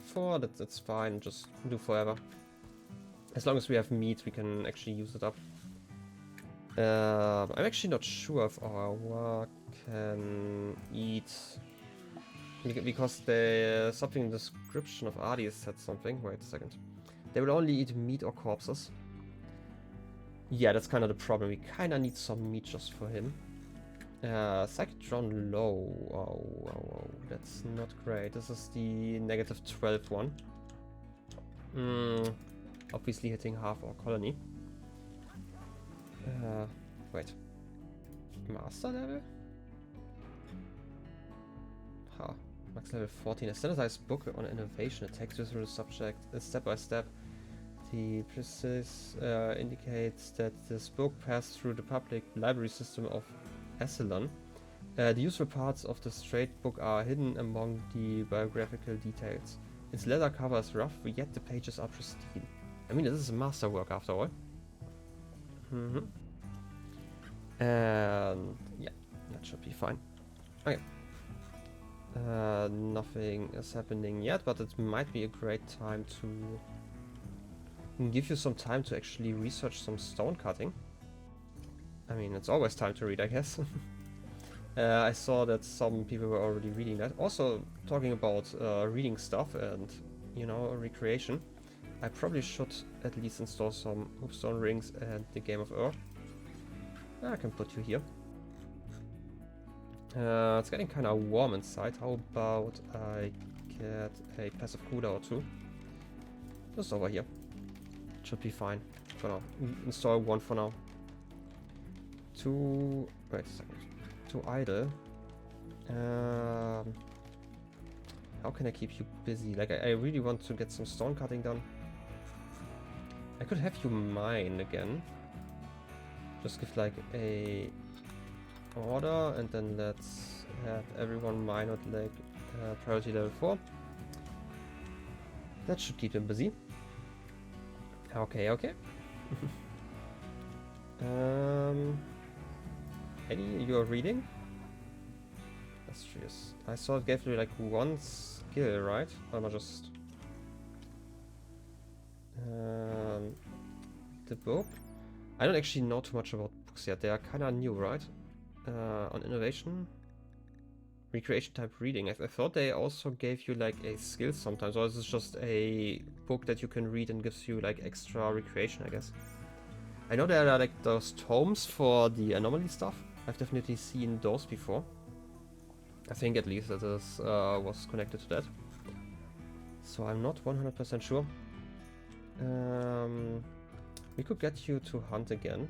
4, that's fine, just do forever. As long as we have meat, we can actually use it up. I'm actually not sure if our work can eat... Because there's something in the description of Adi said something. Wait a second. They will only eat meat or corpses. Yeah, that's kind of the problem. We kind of need some meat just for him. Psychic drawn low. Oh, that's not great. This is the negative 12 one. Obviously hitting half our colony. Wait. Master level? Huh. Max level 14. A standardized book on innovation. It takes you through the subject step by step. The precise indicates that this book passed through the public library system of Asylon. The useful parts of the straight book are hidden among the biographical details. Its leather cover is rough, yet the pages are pristine. I mean, this is a masterwork after all. And yeah, that should be fine. Okay. Nothing is happening yet, but it might be a great time to give you some time to actually research some stone cutting. I mean, it's always time to read, I guess. I saw that some people were already reading that. Also, talking about reading stuff and, you know, recreation, I probably should at least install some hoopstone rings and the Game of Earth. I can put you here. It's getting kind of warm inside. How about I get a passive cooler or two? Just over here. Should be fine for now. Install one for now. Two... wait a second. Two idle. How can I keep you busy? Like, I really want to get some stone cutting done. I could have you mine again. Just give like a order and then let's have everyone mine at like priority level 4. That should keep them busy. Okay. Eddie, you're reading? That's true. I saw it gave you like one skill, right? Or am I just... the book? I don't actually know too much about books yet. They are kind of new, right? On innovation? Recreation type reading. I thought they also gave you like a skill sometimes, or is this just a book that you can read and gives you like extra recreation, I guess. I know there are like those tomes for the anomaly stuff. I've definitely seen those before. I think at least that is was connected to that. So I'm not 100% sure. We could get you to hunt again.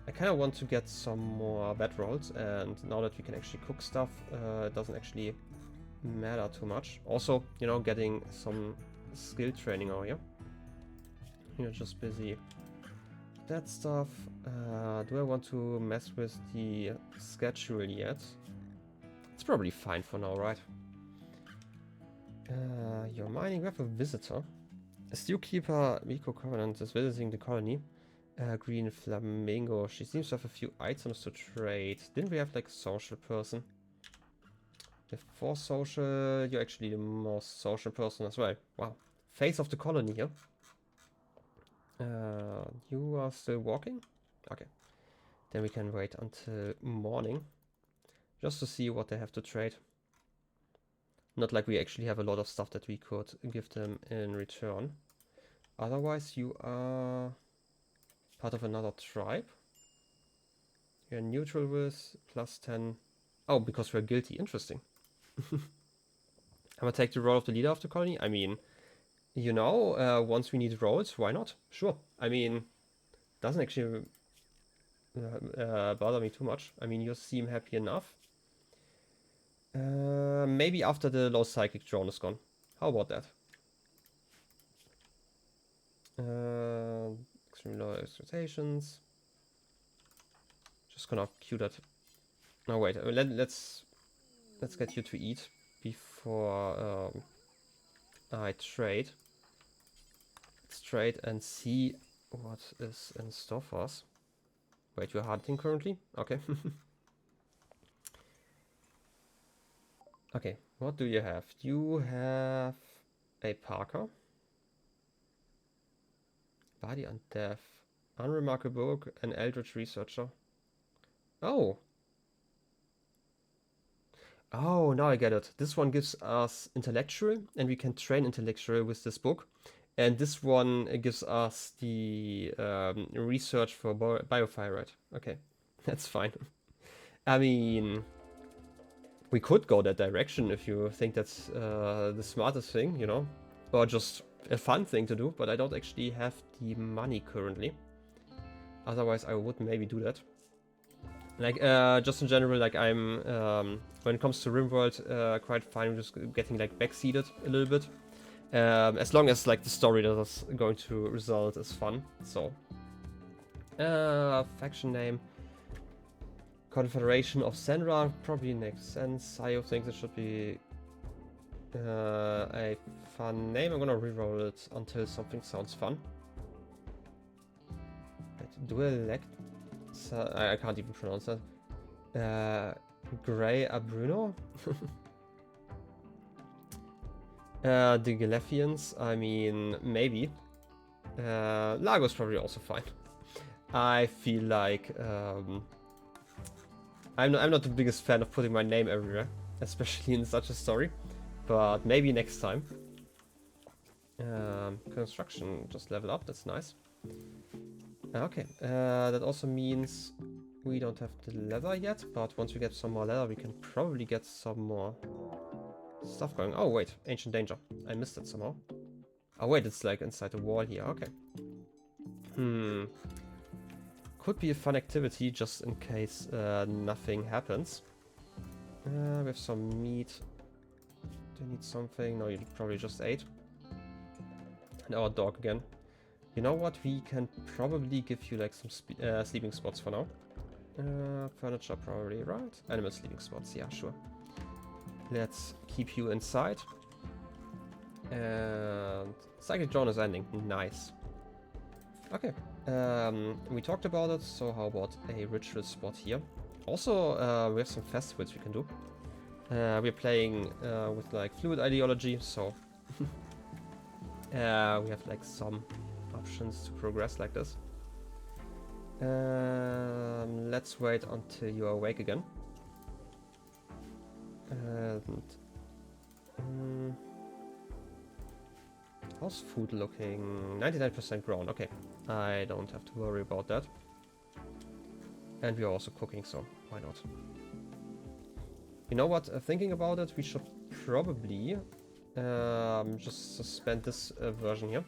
I kind of want to get some more bedrolls, and now that we can actually cook stuff, it doesn't actually matter too much. Also, you know, getting some skill training over here. You're just busy with that stuff. Do I want to mess with the schedule yet? It's probably fine for now, right? You're mining. We have a visitor. A Stewkeeper Miko Covenant is visiting the colony. Green Flamingo. She seems to have a few items to trade. Didn't we have like social person? We have 4 social. You're actually the most social person as well. Wow. Face of the colony here. You are still walking? Okay. Then we can wait until morning. Just to see what they have to trade. Not like we actually have a lot of stuff that we could give them in return. Otherwise, you are part of another tribe. You're neutral with +10. Oh, because we're guilty. Interesting. I'm gonna take the role of the leader of the colony. I mean, you know, once we need roles, why not? Sure. I mean, doesn't actually bother me too much. I mean, you seem happy enough. Maybe after the low psychic drone is gone. How about that? Extremely low expectations. Just gonna queue that. No, wait. Let's get you to eat before I trade. Let's trade and see what is in store for us. Wait, you're hunting currently? Okay. Okay, what do you have? You have a Parker. Body and Death. Unremarkable book, an eldritch researcher. Oh. Oh, now I get it. This one gives us intellectual, and we can train intellectual with this book. And this one gives us the research for biofire. Okay, that's fine. I mean, we could go that direction if you think that's the smartest thing, you know? Or just a fun thing to do, but I don't actually have the money currently. Otherwise, I would maybe do that. Like, just in general, like, I'm, when it comes to Rimworld, quite fine with just getting, like, backseated a little bit. As long as, like, the story that is going to result is fun, so. Faction name. Confederation of Senra probably makes sense. I think it should be a fun name. I'm gonna reroll it until something sounds fun. Do I elect? I can't even pronounce that. Grey Abruno? The Galephians, I mean, maybe. Lago's probably also fine. I feel like I'm not the biggest fan of putting my name everywhere, especially in such a story, but maybe next time. Construction just level up, that's nice. Okay, that also means we don't have the leather yet, but once we get some more leather, we can probably get some more stuff going. Oh wait, Ancient Danger. I missed it somehow. Oh wait, it's like inside the wall here, okay. Could be a fun activity just in case nothing happens. We have some meat. Do you need something? No, you probably just ate. And our dog again. You know what? We can probably give you like some sleeping spots for now. Furniture probably, right? Animal sleeping spots, yeah, sure. Let's keep you inside. And Psychic Drone is ending. Nice. Okay. We talked about it, so how about a ritual spot here? Also, we have some festivals we can do. We're playing with like fluid ideology, so we have like some options to progress like this. Let's wait until you are awake again. And how's food looking? 99% grown. Okay, I don't have to worry about that. And we are also cooking, so why not? You know what? Thinking about it, we should probably just suspend this version here.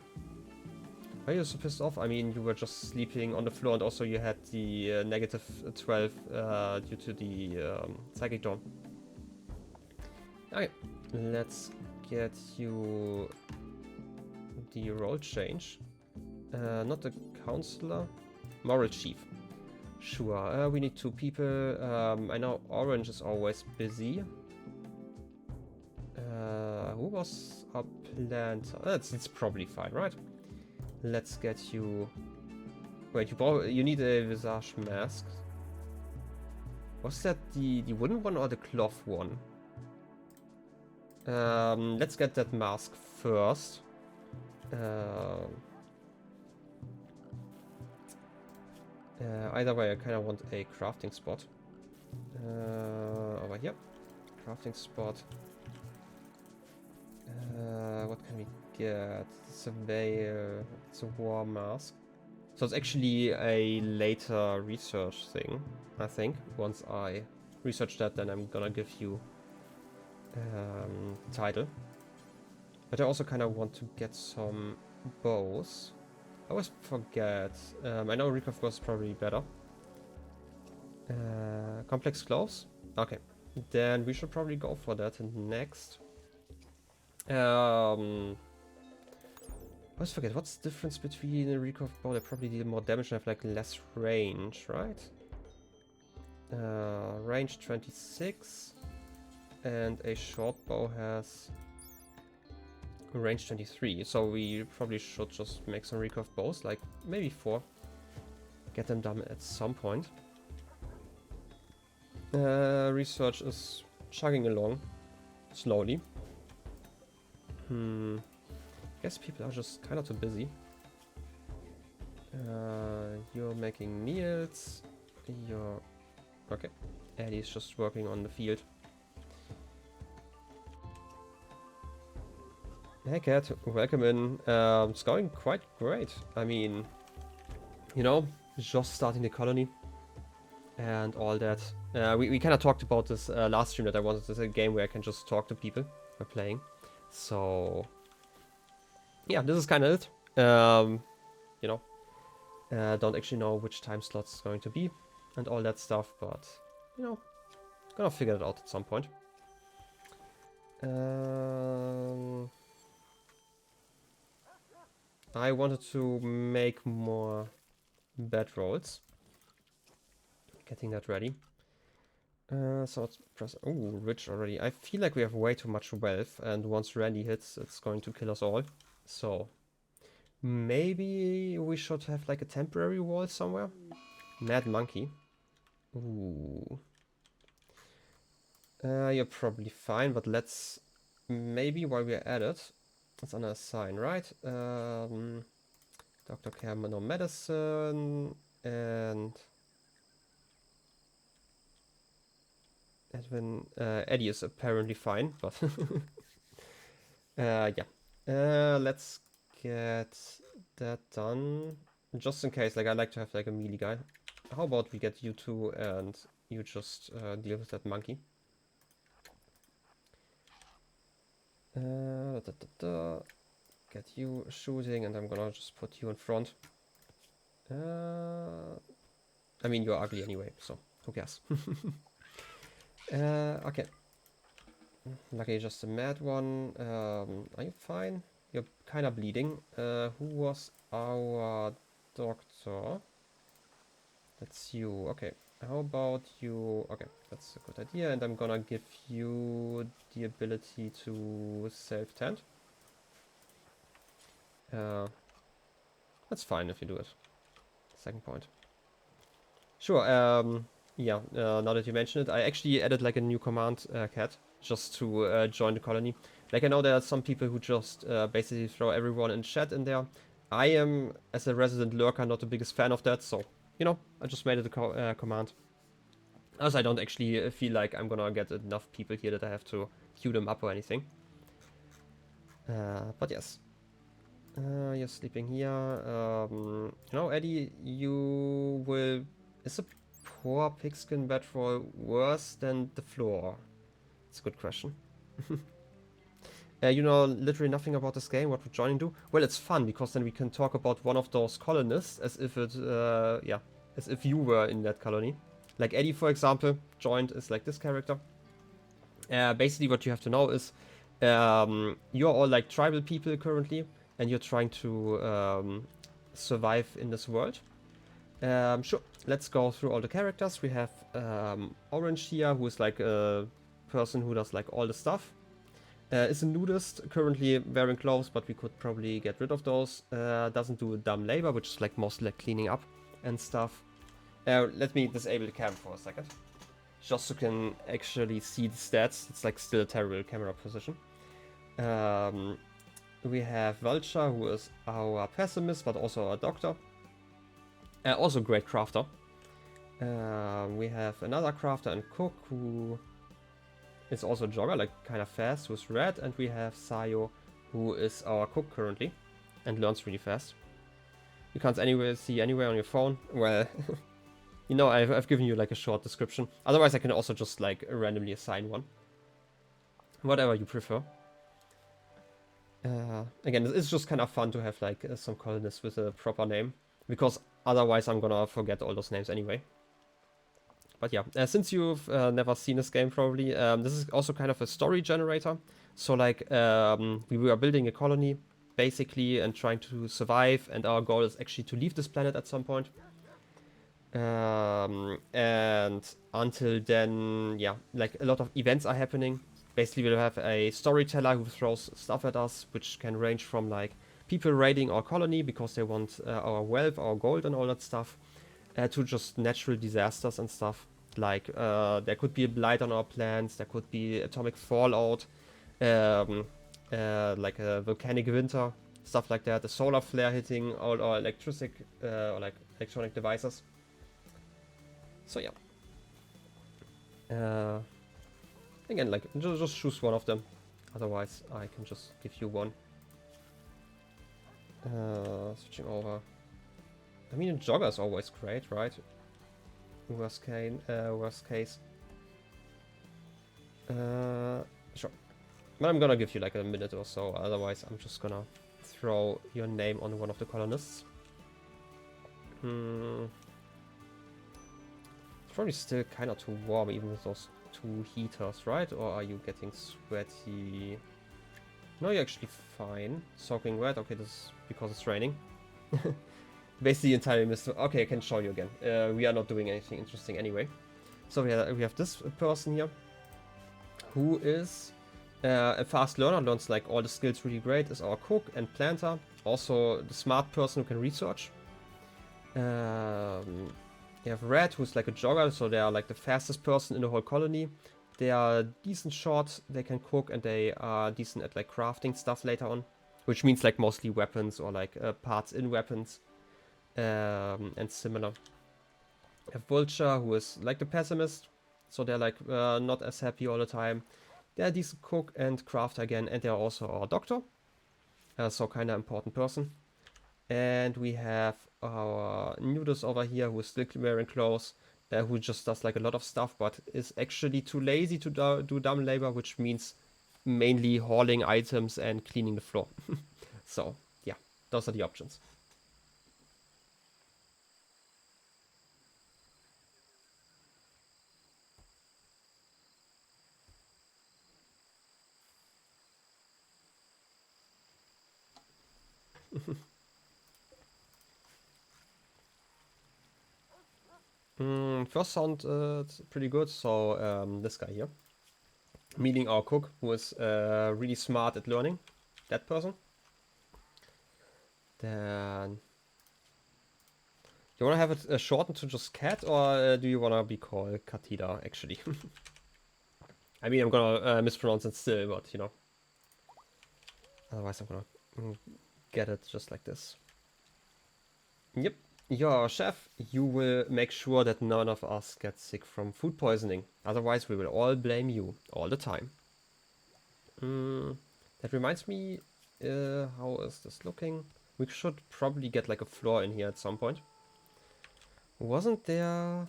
Why are you so pissed off? I mean, you were just sleeping on the floor, and also you had the negative 12 due to the Psychic Dawn. Okay, let's get you the role change. Not the counselor, moral chief. Sure, we need 2 people. I know Orange is always busy. Who was our planter? It's probably fine, right? Let's get you. Wait, you need a visage mask. Was that the wooden one or the cloth one? Let's get that mask first. Either way, I kind of want a crafting spot. Over here. Crafting spot. What can we get? It's a veil. It's a war mask. So it's actually a later research thing, I think. Once I research that, then I'm gonna give you title. But I also kind of want to get some bows. I always forget. I know recurve bows is probably better. Complex gloves? Okay. Then we should probably go for that next. I always forget, what's the difference between a recurve bow? They probably deal more damage and have like less range, right? Range 26. And a short bow has range 23, so we probably should just make some recurve bows, like maybe 4. Get them done at some point. Research is chugging along slowly. Guess people are just kind of too busy. You're making meals. You're... Okay. Eddie's just working on the field. Hey Cat, welcome in. It's going quite great. I mean, you know, just starting the colony and all that. We kind of talked about this last stream, that I wanted this a game where I can just talk to people while playing. So, yeah, this is kind of it. You know, don't actually know which time slot it's going to be and all that stuff, but, you know, gonna figure it out at some point. I wanted to make more bedrolls. Getting that ready. So let's press... Oh, rich already. I feel like we have way too much wealth, and once Randy hits, it's going to kill us all. So maybe we should have like a temporary wall somewhere. Mad monkey. Ooh. You're probably fine, but let's... Maybe while we're at it... That's another sign, right? Doctor care, no medicine, and Edwin, Eddie is apparently fine, but yeah. Let's get that done, just in case. Like, I like to have like a melee guy. How about we get you two, and you just deal with that monkey. Get you shooting, and I'm gonna just put you in front. I mean, you're ugly anyway, so who cares? Okay. Lucky, just a mad one. Are you fine? You're kind of bleeding. Who was our doctor? That's you. Okay. How about you? Okay, that's a good idea. And I'm gonna give you the ability to self-tend. That's fine if you do it. Second point. Sure. Yeah. Now that you mention it, I actually added like a new command, Cat, just to join the colony. Like, I know there are some people who just basically throw everyone in chat in there. I am, as a resident lurker, not the biggest fan of that, so, you know, I just made it a command. As I don't actually feel like I'm gonna get enough people here that I have to queue them up or anything. But yes. You're sleeping here. You know, Eddie, you will... Is a poor pigskin bedroll worse than the floor? It's a good question. You know literally nothing about this game. What would joining do? Well, it's fun, because then we can talk about one of those colonists as if it, yeah, as if you were in that colony. Like Eddie, for example, joined is like this character. Basically, what you have to know is you're all like tribal people currently, and you're trying to survive in this world. Sure, let's go through all the characters. We have Orange here, who is like a person who does like all the stuff. Is a nudist, currently wearing clothes, but we could probably get rid of those. Doesn't do dumb labor, which is like mostly like cleaning up and stuff. Let me disable the camera for a second, just so you can actually see the stats. It's like still a terrible camera position. We have Vulture, who is our pessimist, but also our doctor. Also a great crafter. We have another crafter and cook, who is also a jogger, like kind of fast, who's red. And we have Sayo, who is our cook currently, and learns really fast. You can't see anywhere on your phone. Well, you know, I've given you like a short description. Otherwise, I can also just like randomly assign one. Whatever you prefer. Again, it's just kind of fun to have like some colonists with a proper name, because otherwise I'm gonna forget all those names anyway. But yeah, since you've never seen this game probably, this is also kind of a story generator. So like, we were building a colony basically and trying to survive, and our goal is actually to leave this planet at some point. And until then, yeah, like a lot of events are happening. Basically, we'll have a storyteller who throws stuff at us, which can range from like people raiding our colony because they want our wealth, our gold and all that stuff, to just natural disasters and stuff. Like, there could be a blight on our plants, there could be atomic fallout, like a volcanic winter, stuff like that. The solar flare hitting all our electronic devices. So yeah. Again, like just choose one of them. Otherwise, I can just give you one. Switching over. I mean, a jogger is always great, right? Worst case. Sure. But I'm gonna give you like a minute or so. Otherwise, I'm just gonna throw your name on one of the colonists. It's probably still kind of too warm, even with those 2 heaters, right? Or are you getting sweaty? No, you're actually fine. Soaking wet. Okay, this is because it's raining. Basically entirely missed. Okay, I can show you again. We are not doing anything interesting anyway. So we have this person here, who is a fast learner, learns like all the skills really great, is our cook and planter. Also the smart person who can research. You have Red, who's like a jogger, so they are like the fastest person in the whole colony. They are decent shot, they can cook, and they are decent at like crafting stuff later on. Which means like mostly weapons or like parts in weapons. And similar. You have Vulture, who is like the pessimist, so they're like not as happy all the time. They're a decent cook and crafter again, and they're also our doctor, so kind of important person. And we have our nudist over here, who is still wearing clothes, who just does like a lot of stuff, but is actually too lazy to do dumb labor, which means mainly hauling items and cleaning the floor. So yeah, those are the options. First sound it's pretty good. So this guy here, meaning our cook, who is really smart at learning. That person. Then you want to have it shortened to just Cat, or do you want to be called Katida actually? I mean, I'm gonna mispronounce it still, but you know. Otherwise, I'm gonna get it just like this. Yep. You're our chef. You will make sure that none of us get sick from food poisoning. Otherwise, we will all blame you all the time. That reminds me, how is this looking? We should probably get like a floor in here at some point. Wasn't there...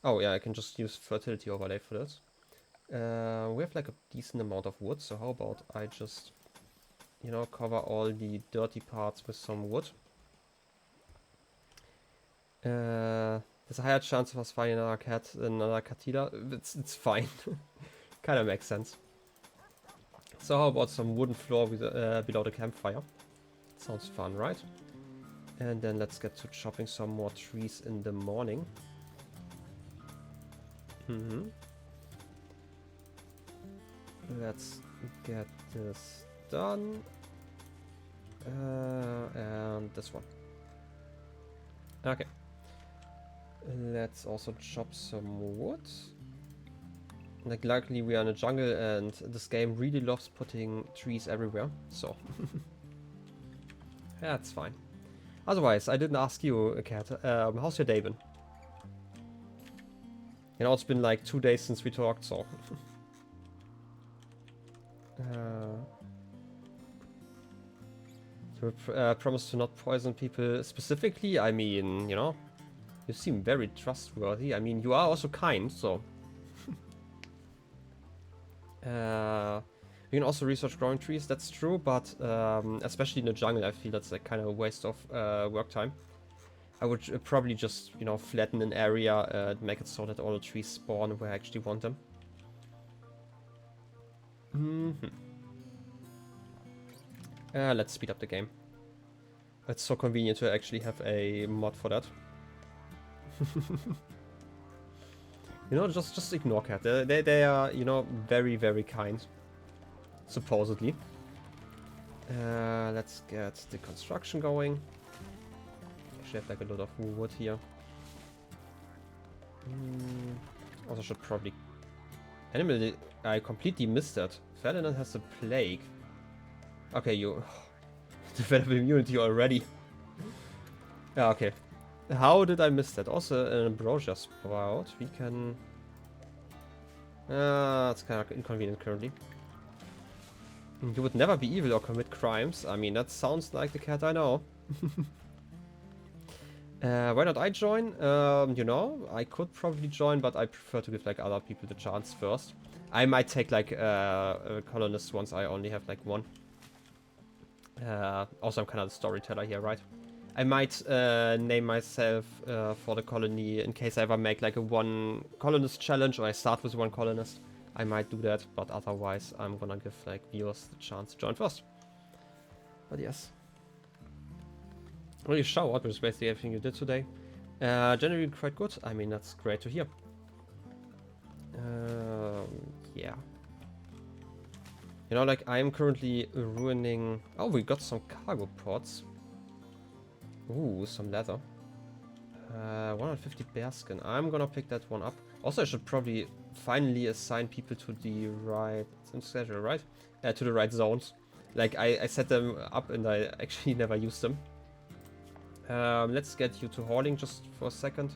Oh yeah, I can just use fertility overlay for this. We have like a decent amount of wood, so how about I just, you know, cover all the dirty parts with some wood. There's a higher chance of us finding another cat than another Katida. It's fine. Kind of makes sense. So how about some wooden floor with, below the campfire? Sounds fun, right? And then let's get to chopping some more trees in the morning. Let's get this done. And this one. Okay. Let's also chop some wood. Like, luckily we are in a jungle and this game really loves putting trees everywhere, so yeah, it's fine. Otherwise, I didn't ask you, Cat, how's your day been? You know, it's been like 2 days since we talked, so you promised to not poison people specifically. I mean, you know, you seem very trustworthy. I mean, you are also kind, so you can also research growing trees, that's true, but especially in the jungle, I feel that's like kind of a waste of work time. I would probably just, you know, flatten an area, make it so that all the trees spawn where I actually want them. Let's speed up the game. It's so convenient to actually have a mod for that. You know, just ignore Cat. They are, you know, very, very kind. Supposedly. Let's get the construction going. Actually have like a lot of wood here. Also should probably... Animal... I completely missed that. Ferdinand has the plague. Okay, you... Develop immunity already. Yeah, okay. How did I miss that? Also, an ambrosia sprout. We can... it's kind of inconvenient currently. You would never be evil or commit crimes. I mean, that sounds like the cat I know. Why not I join? You know, I could probably join, but I prefer to give like other people the chance first. I might take like a colonist once I only have like one. Also, I'm kind of the storyteller here, right? I might name myself for the colony in case I ever make like a one colonist challenge or I start with one colonist. I might do that, but otherwise I'm gonna give like viewers the chance to join first. But yes. Well, you showered, which is basically everything you did today. Generally quite good. I mean, that's great to hear. Yeah. You know, like, I'm currently ruining... Oh, we got some cargo pods. Ooh, some leather. 150 bearskin. I'm gonna pick that one up. Also, I should probably finally assign people to the right schedule, right? To the right zones. Like, I set them up and I actually never used them. Let's get you to hauling just for a second.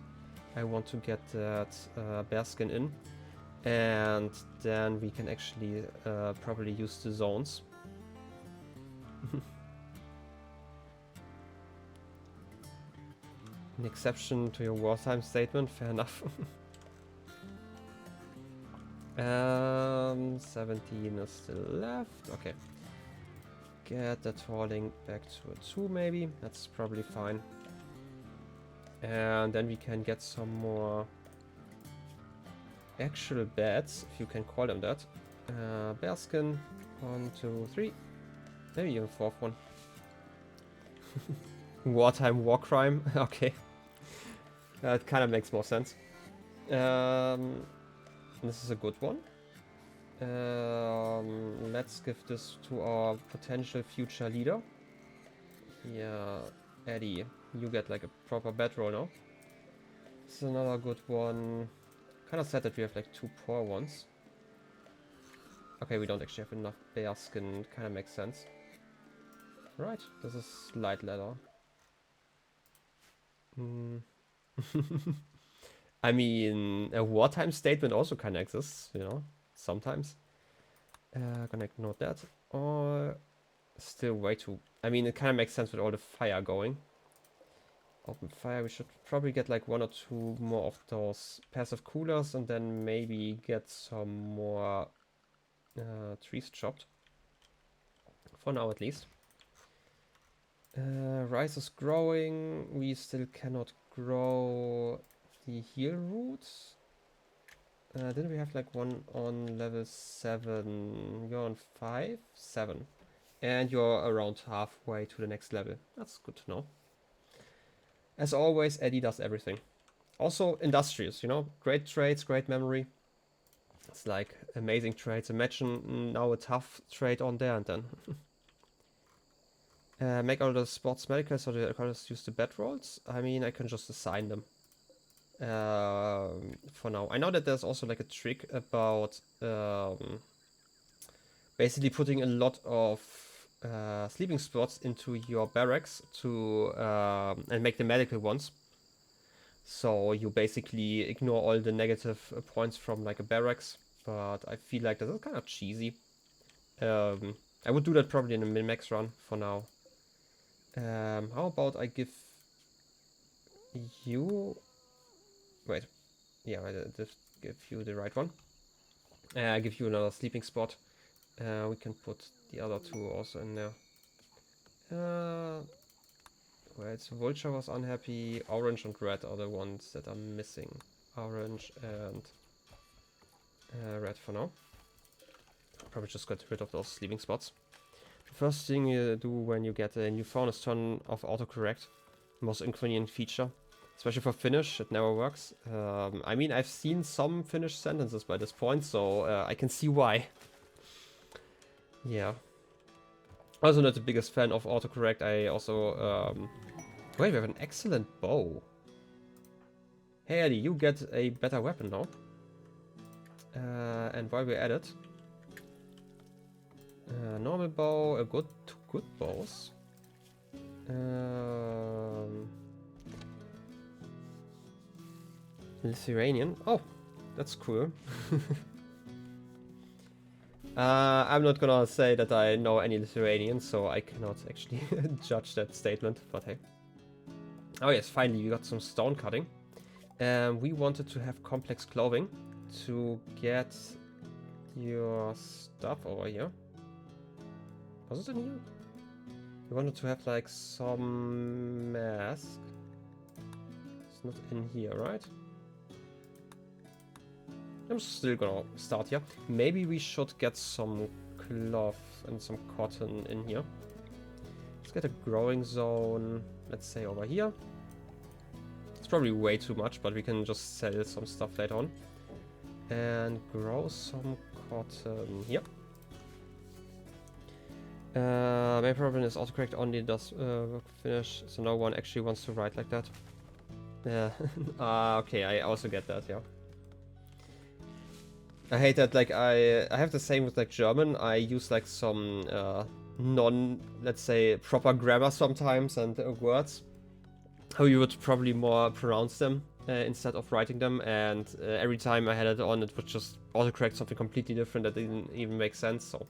I want to get that bearskin in. And then we can actually probably use the zones. An exception to your wartime statement, fair enough. 17 is still left. Okay. Get that hauling back to a 2 maybe. That's probably fine. And then we can get some more actual beds, if you can call them that. Bearskin, 1, 2, 3. Maybe even 4th one. Wartime war crime. Okay. That kind of makes more sense. This is a good one. Let's give this to our potential future leader. Yeah, Eddie, you get like a proper bedroll now. This is another good one. Kind of sad that we have like 2 poor ones. Okay, we don't actually have enough bearskin. Kind of makes sense. Right, this is light leather. I mean, a wartime statement also kind of exists, you know, sometimes. Gonna ignore that. Or still way too... I mean, it kind of makes sense with all the fire going. Open fire, we should probably get like 1 or 2 more of those passive coolers and then maybe get some more trees chopped. For now at least. Rice is growing. We still cannot grow the heal roots. Didn't we have like one on level 7? You're on 5? 7. And you're around halfway to the next level. That's good to know. As always, Eddie does everything. Also industrious, you know, great traits, great memory. It's like amazing traits. Imagine now a tough trait on there and then. Make all the spots medical so the colors use the bedrolls. I mean, I can just assign them. For now. I know that there's also like a trick about basically putting a lot of sleeping spots into your barracks to and make the medical ones. So you basically ignore all the negative points from like a barracks, but I feel like that's kind of cheesy. I would do that probably in a min-max run for now. How about I give you... Wait. Yeah, I did give you the right one. I give you another sleeping spot. We can put the other 2 also in there. Wait, Vulture was unhappy. Orange and red are the ones that are missing. Orange and red for now. Probably just got rid of those sleeping spots. The first thing you do when you get a new phone is turn off autocorrect. Most inconvenient feature. Especially for Finnish, it never works. I mean, I've seen some Finnish sentences by this point, so I can see why. Yeah. Also not the biggest fan of autocorrect. I also... Wait, we have an excellent bow. Hey Eddie, you get a better weapon now. And while we're at it... normal bow, a good bows. Lithuanian. Oh, that's cool. I'm not gonna say that I know any Lithuanian, so I cannot actually judge that statement, but hey. Oh yes, finally we got some stone cutting. We wanted to have complex clothing to get your stuff over here. Was it in here? We wanted to have like some mask. It's not in here, right? I'm still gonna start here. Maybe we should get some cloth and some cotton in here. Let's get a growing zone, let's say over here. It's probably way too much, but we can just sell some stuff later on. And grow some cotton here. Main problem is autocorrect only does work finish, so no one actually wants to write like that. Yeah, okay, I also get that, yeah. I hate that, like, I have the same with, like, German. I use, like, some let's say, proper grammar sometimes and words. How you would probably more pronounce them instead of writing them, and every time I had it on, it would just autocorrect something completely different that didn't even make sense, so.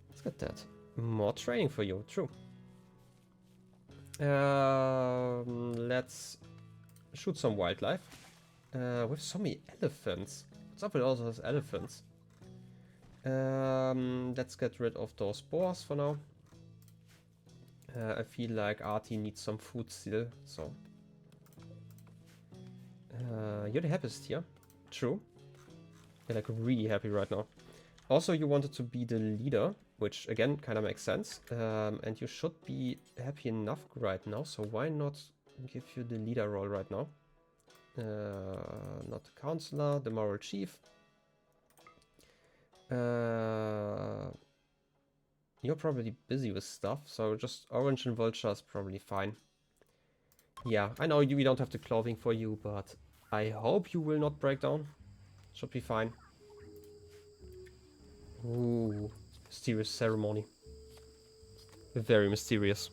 Let's get that. More training for you, true. Let's shoot some wildlife. With so many elephants. What's up with all those elephants? Let's get rid of those boars for now. I feel like Artie needs some food still, so. You're the happiest here. True. You're like really happy right now. Also, you wanted to be the leader, which again kind of makes sense. And you should be happy enough right now, so why not give you the leader role right now? Not the counselor, the moral chief. You're probably busy with stuff, so just orange and vulture is probably fine. Yeah, I know we don't have the clothing for you, but I hope you will not break down. Should be fine. Ooh, mysterious ceremony. Very mysterious.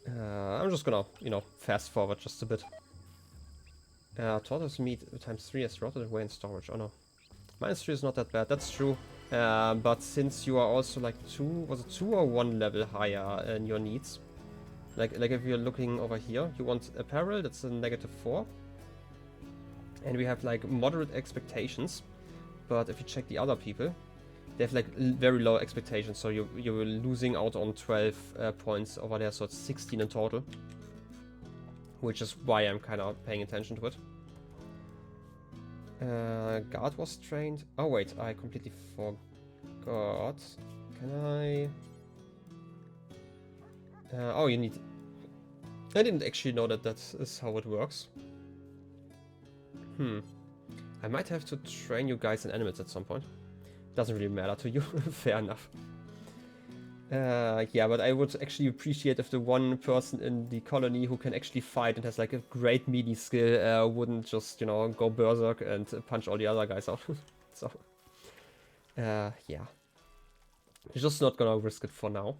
I'm just gonna, you know, fast forward just a bit. Tortoise meat ×3 is rotted away in storage. Oh no. -3 is not that bad, that's true. But since you are also like 2 or 1 level higher in your needs. Like if you're looking over here, you want apparel, that's a -4. And we have like moderate expectations. But if you check the other people, they have like very low expectations, so you're losing out on 12 points over there, so it's 16 in total. Which is why I'm kind of paying attention to it. Guard was trained. Oh wait, I completely forgot. Can I... oh, you need... I didn't actually know that that is how it works. I might have to train you guys in animals at some point. Doesn't really matter to you. Fair enough. Yeah, but I would actually appreciate if the one person in the colony who can actually fight and has like a great melee skill wouldn't just, you know, go berserk and punch all the other guys out. So, yeah. We're just not gonna risk it for now.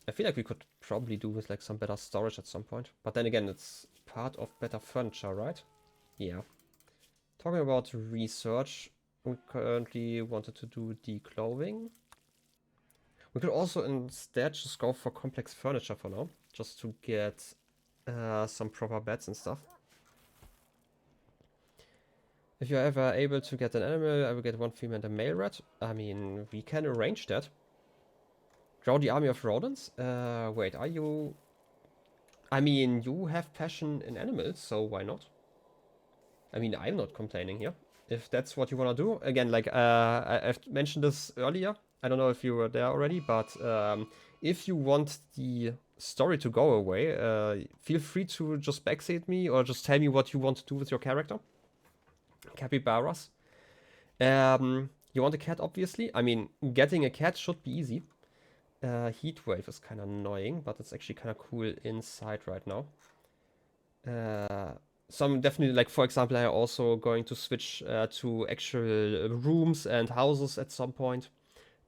I feel like we could probably do with like some better storage at some point. But then again, it's part of better furniture, right? Yeah. Talking about research, we currently wanted to do the clothing. We could also instead just go for complex furniture for now, just to get some proper beds and stuff. If you're ever able to get an animal, I will get 1 female and a male rat. I mean, we can arrange that. Grow the army of rodents? Wait, are you... I mean, you have passion in animals, so why not? I mean, I'm not complaining here. If that's what you want to do. Again, like, I've mentioned this earlier. I don't know if you were there already, but if you want the story to go away, feel free to just backseat me or just tell me what you want to do with your character. Capybaras. You want a cat, obviously. I mean, getting a cat should be easy. Heatwave is kind of annoying, but it's actually kind of cool inside right now. Some definitely, like, for example, I'm also going to switch to actual rooms and houses at some point.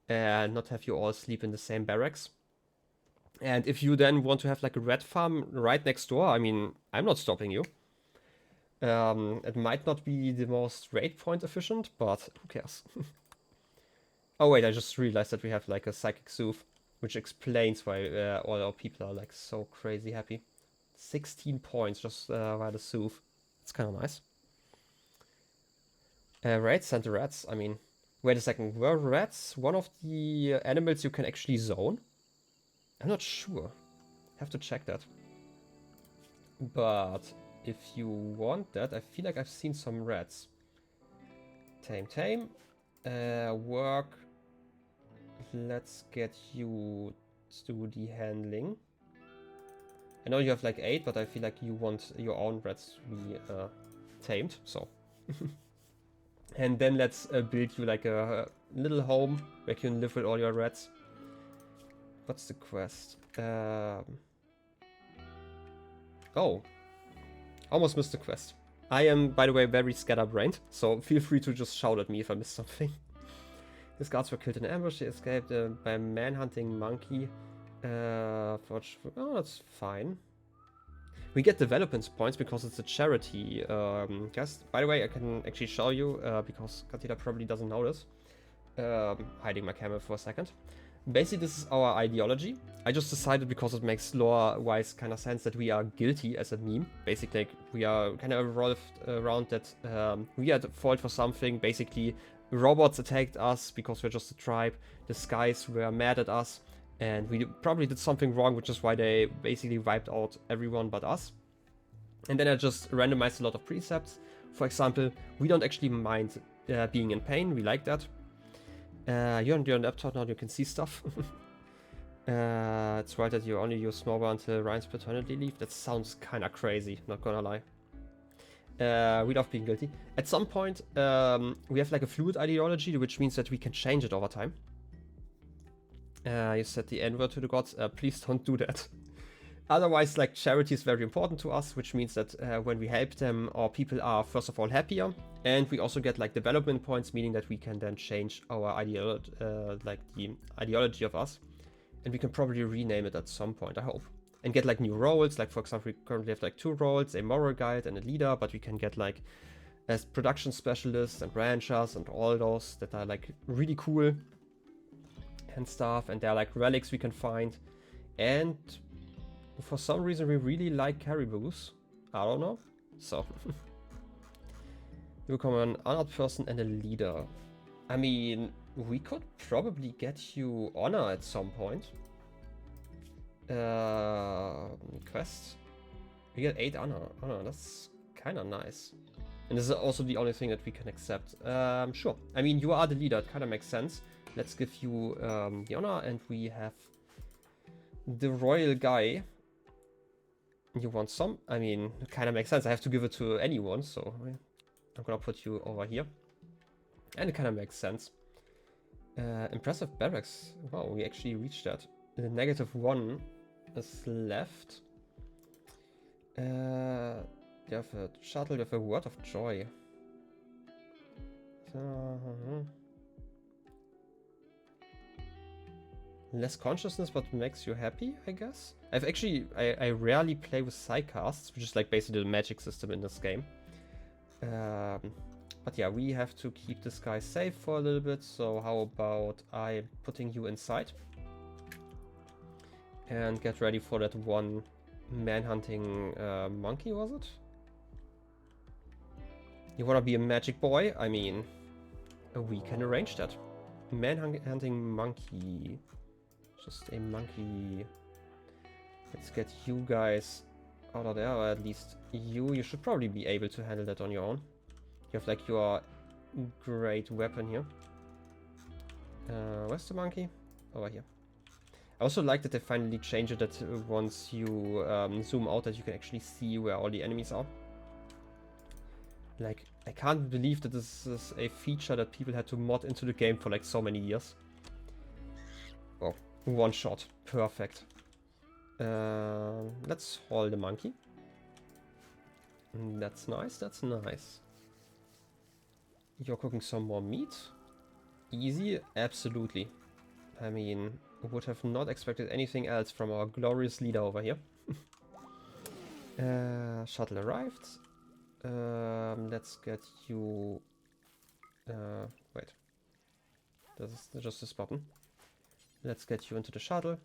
and not have you all sleep in the same barracks. And if you then want to have like a red farm right next door, I mean, I'm not stopping you. It might not be the most raid point efficient, but who cares? Oh wait, I just realized that we have like a psychic sooth, which explains why all our people are like so crazy happy. 16 points just by the sooth. It's kind of nice. Raids center rats. I mean, wait a second. Were rats one of the animals you can actually zone? I'm not sure. Have to check that. But if you want that, I feel like I've seen some rats. Tame. Work. Let's get you to do the handling. I know you have like 8, but I feel like you want your own rats to be tamed, so. And then let's build you like a little home where you can live with all your rats. What's the quest? Oh. Almost missed the quest. I am, by the way, very scatterbrained, so feel free to just shout at me if I missed something. His guards were killed in ambush. They escaped by a manhunting monkey. Oh, that's fine. We get development points because it's a charity quest. By the way, I can actually show you because Katita probably doesn't know this. Hiding my camera for a second. Basically, this is our ideology. I just decided because it makes lore-wise kind of sense that we are guilty as a meme. Basically, like, we are kind of revolved around that we are at fault for something. Basically, robots attacked us because we're just a tribe. The skies were mad at us. And we probably did something wrong, which is why they basically wiped out everyone but us. And then I just randomized a lot of precepts. For example, we don't actually mind being in pain. We like that. You're on your laptop now, you can see stuff. It's right that you only use mobile until Ryan's paternity leave. That sounds kind of crazy, not gonna lie. We love being guilty. At some point, we have like a fluid ideology, which means that we can change it over time. You said the N-word to the gods. Please don't do that. Otherwise, like, charity is very important to us, which means that when we help them, our people are first of all happier, and we also get like development points, meaning that we can then change our ideology, like the ideology of us, and we can probably rename it at some point, I hope, and get like new roles. Like, for example, we currently have like 2 roles, a moral guide and a leader, but we can get like as production specialists and ranchers and all those that are like really cool and stuff, and there are like relics we can find, and for some reason we really like caribous. I don't know. So you become an honored person and a leader. I mean, we could probably get you honor at some point. Quest. We get 8 honor. That's kind of nice. And this is also the only thing that we can accept. Sure. I mean, you are the leader. It kind of makes sense. Let's give you the honor, and we have the royal guy. You want some? I mean, it kind of makes sense. I have to give it to anyone, so I'm gonna put you over here. And it kind of makes sense. Impressive barracks. Wow, we actually reached that. The -1 is left. You have a shuttle, you have a word of joy. Less consciousness, but makes you happy, I guess. I rarely play with psycasts, which is like basically the magic system in this game. But yeah, we have to keep this guy safe for a little bit, so how about I putting you inside? And get ready for that one manhunting monkey, was it? You wanna be a magic boy? I mean, we can arrange that. Manhunting monkey. Just a monkey. Let's get you guys out of there, or at least you should probably be able to handle that on your own. You have like your great weapon here. Where's the monkey? Over here. I also like that they finally changed it that once you zoom out that you can actually see where all the enemies are. Like, I can't believe that this is a feature that people had to mod into the game for like so many years. Oh, one shot. Perfect. Let's haul the monkey. That's nice, that's nice. You're cooking some more meat? Easy, absolutely. I mean, would have not expected anything else from our glorious leader over here. Shuttle arrived. Let's get you... wait. This is just this button. Let's get you into the shuttle.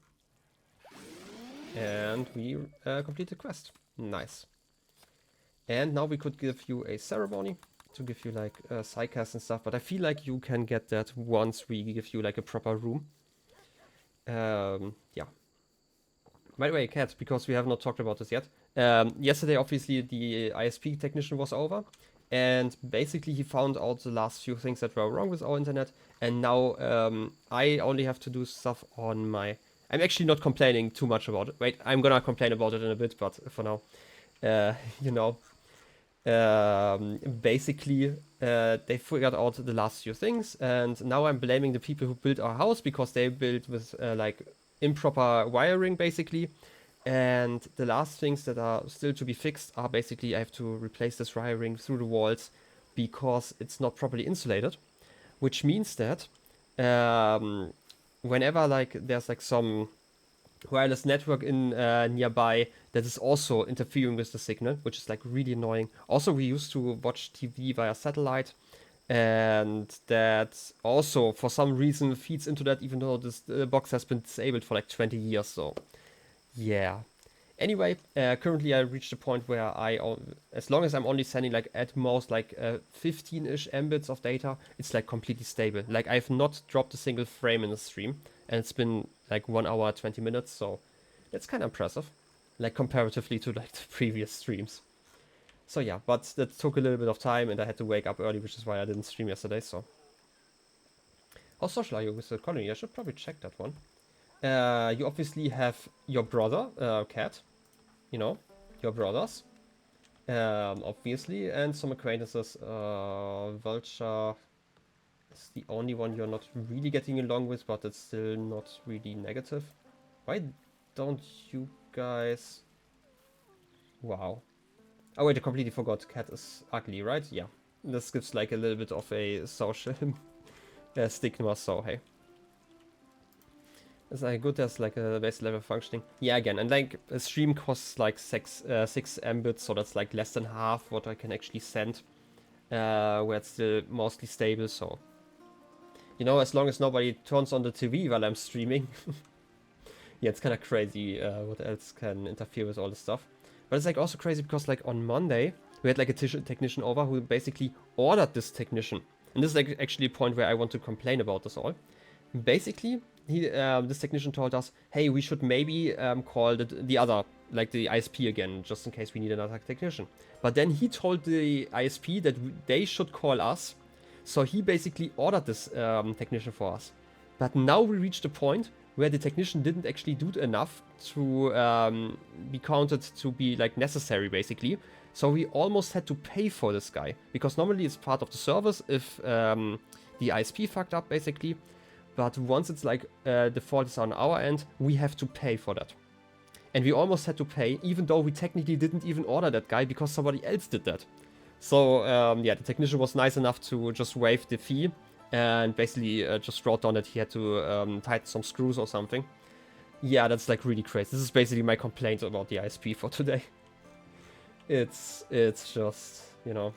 And we complete the quest. Nice. And now we could give you a ceremony to give you like psychcast and stuff. But I feel like you can get that once we give you like a proper room. Yeah. By the way, Kat, because we have not talked about this yet. Yesterday, obviously, the ISP technician was over. And basically, he found out the last few things that were wrong with our internet. And now I only have to do stuff on my... I'm actually not complaining too much about it. Wait, I'm gonna complain about it in a bit, but for now, you know, basically, they figured out the last few things, and now I'm blaming the people who built our house because they built with like improper wiring, basically. And the last things that are still to be fixed are basically I have to replace this wiring through the walls because it's not properly insulated, which means that whenever like there's like some wireless network in nearby that is also interfering with the signal, which is like really annoying. Also, we used to watch TV via satellite, and that also for some reason feeds into that, even though this box has been disabled for like 20 years. So yeah. Anyway, currently I reached a point where as long as I'm only sending like at most like 15-ish Mbits of data, it's like completely stable. Like I've not dropped a single frame in the stream, and it's been like 1 hour 20 minutes, so that's kind of impressive, like comparatively to like the previous streams. So yeah, but that took a little bit of time, and I had to wake up early, which is why I didn't stream yesterday. So how social are you with the colony? I should probably check that one. You obviously have your brother, Cat. You know, your brothers, obviously, and some acquaintances. Vulture is the only one you're not really getting along with, but it's still not really negative. Why don't you guys... Wow. Oh wait, I completely forgot. Cat is ugly, right? Yeah. This gives like a little bit of a social stigma, so hey. It's like good as like a base level functioning. Yeah, again, and like a stream costs like 6 Mbits, so that's like less than half what I can actually send, where it's still mostly stable. So, you know, as long as nobody turns on the TV while I'm streaming. Yeah, it's kind of crazy what else can interfere with all this stuff. But it's like also crazy because like on Monday we had like a technician over who basically ordered this technician, and this is like actually a point where I want to complain about this all. Basically, this technician told us, hey, we should maybe call the other, like the ISP again, just in case we need another technician. But then he told the ISP that they should call us, so he basically ordered this technician for us. But now we reached a point where the technician didn't actually do enough to be counted to be like necessary, basically. So we almost had to pay for this guy, because normally it's part of the service if the ISP fucked up, basically. But once it's like the fault is on our end, we have to pay for that. And we almost had to pay, even though we technically didn't even order that guy because somebody else did that. So yeah, the technician was nice enough to just waive the fee and basically just wrote down that he had to tighten some screws or something. Yeah, that's like really crazy. This is basically my complaint about the ISP for today. It's just, you know,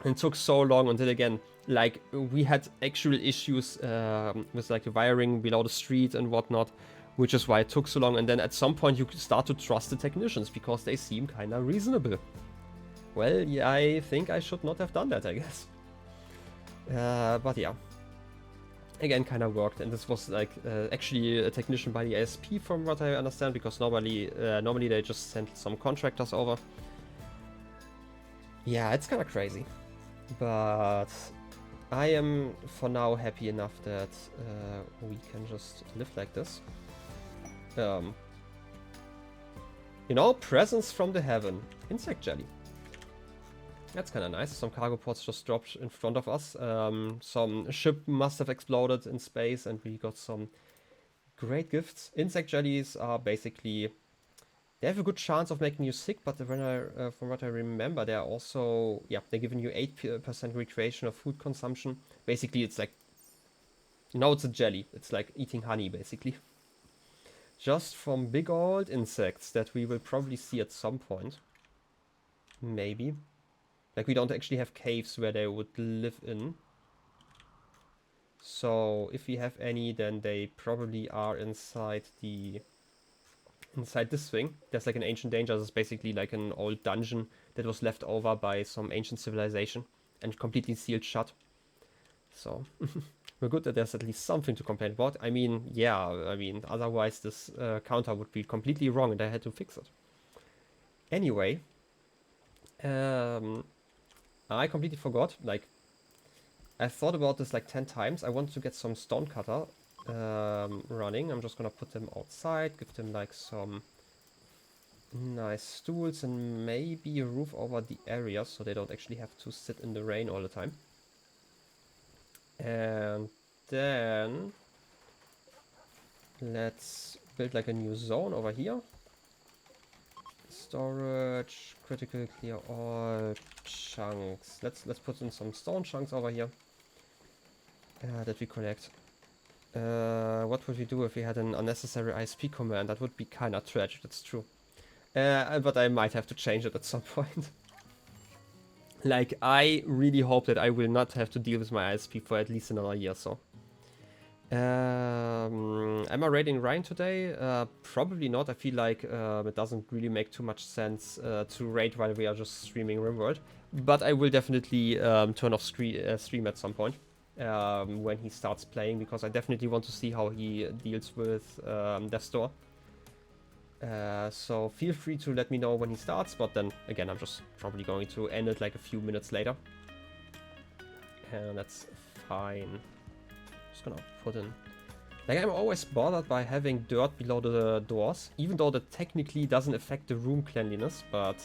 it took so long until again, like we had actual issues with like the wiring below the street and whatnot, which is why it took so long. And then at some point you start to trust the technicians because they seem kind of reasonable. Well, yeah, I think I should not have done that, I guess. But yeah, again, kind of worked, and this was like actually a technician by the ISP from what I understand, because normally they just send some contractors over. Yeah, it's kind of crazy, but I am for now happy enough that we can just live like this. You know, presents from the heaven, insect jelly. That's kind of nice. Some cargo pods just dropped in front of us. Some ship must have exploded in space, and we got some great gifts. Insect jellies are basically... They have a good chance of making you sick, but from what I remember, they're also... Yeah, they're giving you 8% recreation of food consumption. Basically, it's like... Now it's a jelly. It's like eating honey, basically. Just from big old insects that we will probably see at some point. Maybe. Like, we don't actually have caves where they would live in. So, if we have any, then they probably are inside this thing. There's like an ancient danger. This is basically like an old dungeon that was left over by some ancient civilization and completely sealed shut. So, we're good that there's at least something to complain about. I mean, yeah, otherwise this counter would be completely wrong and I had to fix it. Anyway, I completely forgot, like, I thought about this like 10 times. I want to get some stonecutter running. I'm just gonna put them outside, give them like some nice stools and maybe a roof over the area so they don't actually have to sit in the rain all the time. And then let's build like a new zone over here. Storage, critical clear all chunks. Let's put in some stone chunks over here that we collect. What would we do if we had an unnecessary ISP command? That would be kind of tragic, that's true. But I might have to change it at some point. Like, I really hope that I will not have to deal with my ISP for at least another year or so. Am I raiding Ryan today? Probably not. I feel like it doesn't really make too much sense to raid while we are just streaming Rimworld. But I will definitely turn off stream at some point when he starts playing, because I definitely want to see how he deals with Death's Door. So feel free to let me know when he starts, but then again I'm just probably going to end it like a few minutes later. And that's fine. Just gonna put in... Like, I'm always bothered by having dirt below the doors, even though that technically doesn't affect the room cleanliness, but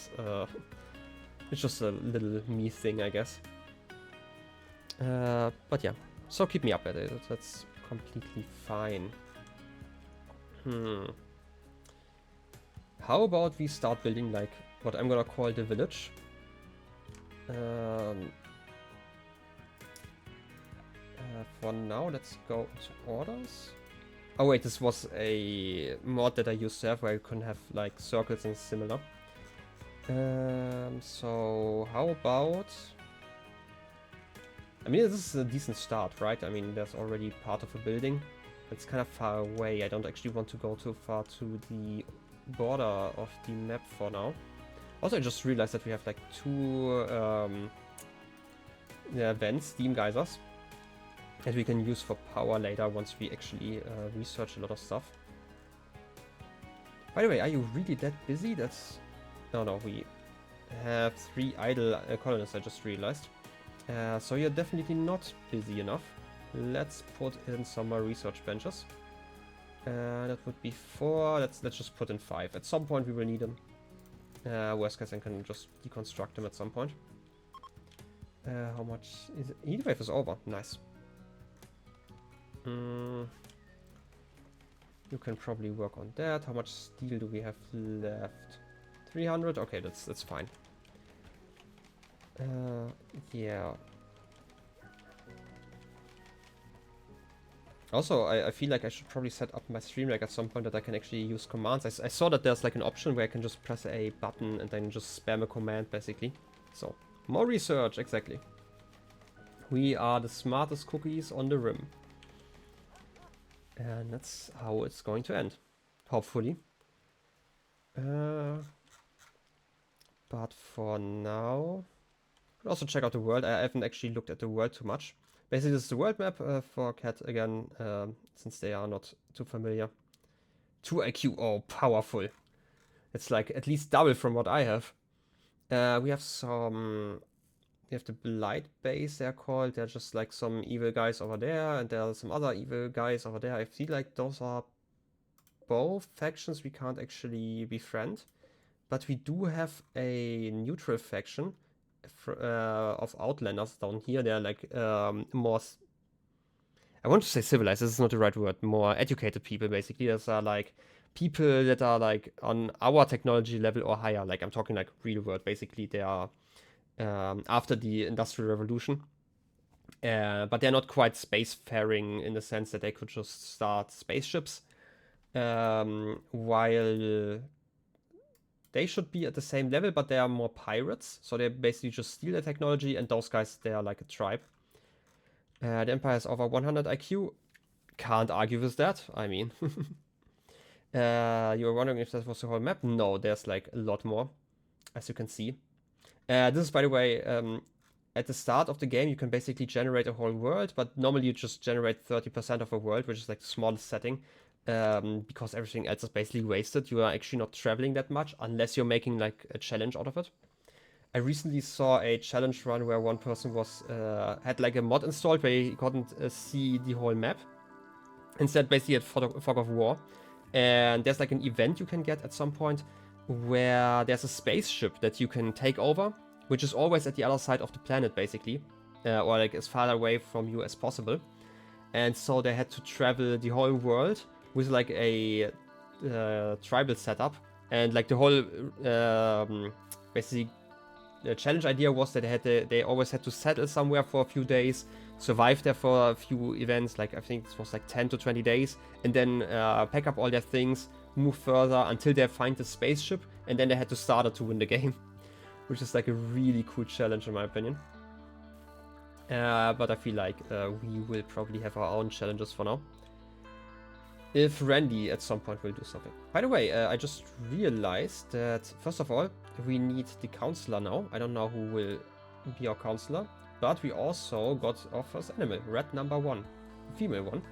it's just a little me thing, I guess. But yeah, so keep me updated, that's completely fine. How about we start building like what I'm gonna call the village? For now, let's go to orders. Oh wait, this was a mod that I used to have where you couldn't have like circles and similar. So how about... I mean, this is a decent start, right? I mean, there's already part of a building. It's kind of far away. I don't actually want to go too far to the border of the map for now. Also, I just realized that we have like two vents, steam geysers, that we can use for power later once we actually research a lot of stuff. By the way, are you really that busy? That's... No, we have 3 idle colonists, I just realized. So you're definitely not busy enough. Let's put in some more research benches. That would be 4. Let's just put in 5. At some point we will need them. Worst case I can just deconstruct them at some point. How much is it? Heat wave is over. Nice. You can probably work on that. How much steel do we have left? 300? Okay, that's fine. Yeah. Also, I feel like I should probably set up my stream like at some point that I can actually use commands. I saw that there's like an option where I can just press a button and then just spam a command basically. So, more research, exactly. We are the smartest cookies on the rim. And that's how it's going to end. Hopefully. But for now... I'll also check out the world. I haven't actually looked at the world too much. Basically, this is the world map for Cat again, since they are not too familiar. 2 IQ, oh, powerful. It's like at least double from what I have. We have the Blight base, they're called. They're just like some evil guys over there, and there are some other evil guys over there. I feel like those are both factions we can't actually befriend. But we do have a neutral faction of Outlanders down here. They're like more... I want to say civilized, this is not the right word. More educated people, basically. Those are like people that are like on our technology level or higher. Like I'm talking like real world, basically. They are after the Industrial Revolution. But they're not quite spacefaring in the sense that they could just start spaceships. While they should be at the same level, but they are more pirates. So they basically just steal the technology, and those guys, they are like a tribe. The Empire has over 100 IQ. Can't argue with that. I mean, you were wondering if that was the whole map? No, there's like a lot more, as you can see. This is, by the way, at the start of the game, you can basically generate a whole world, but normally you just generate 30% of a world, which is like the smallest setting, because everything else is basically wasted. You are actually not traveling that much unless you're making like a challenge out of it. I recently saw a challenge run where one person was had like a mod installed where he couldn't see the whole map. Instead, basically had Fog of War. And there's like an event you can get at some point where there's a spaceship that you can take over, which is always at the other side of the planet, basically, or like as far away from you as possible. And so they had to travel the whole world with like a tribal setup, and like the whole basically the challenge idea was that they always had to settle somewhere for a few days, survive there for a few events, like I think it was like 10 to 20 days, and then pack up all their things, move further until they find the spaceship, and then they had to start it to win the game. Which is like a really cool challenge in my opinion. But I feel like we will probably have our own challenges for now. If Randy at some point will do something. By the way, I just realized that, first of all, we need the counselor now. I don't know who will be our counselor. But we also got our first animal, rat number 1. Female one.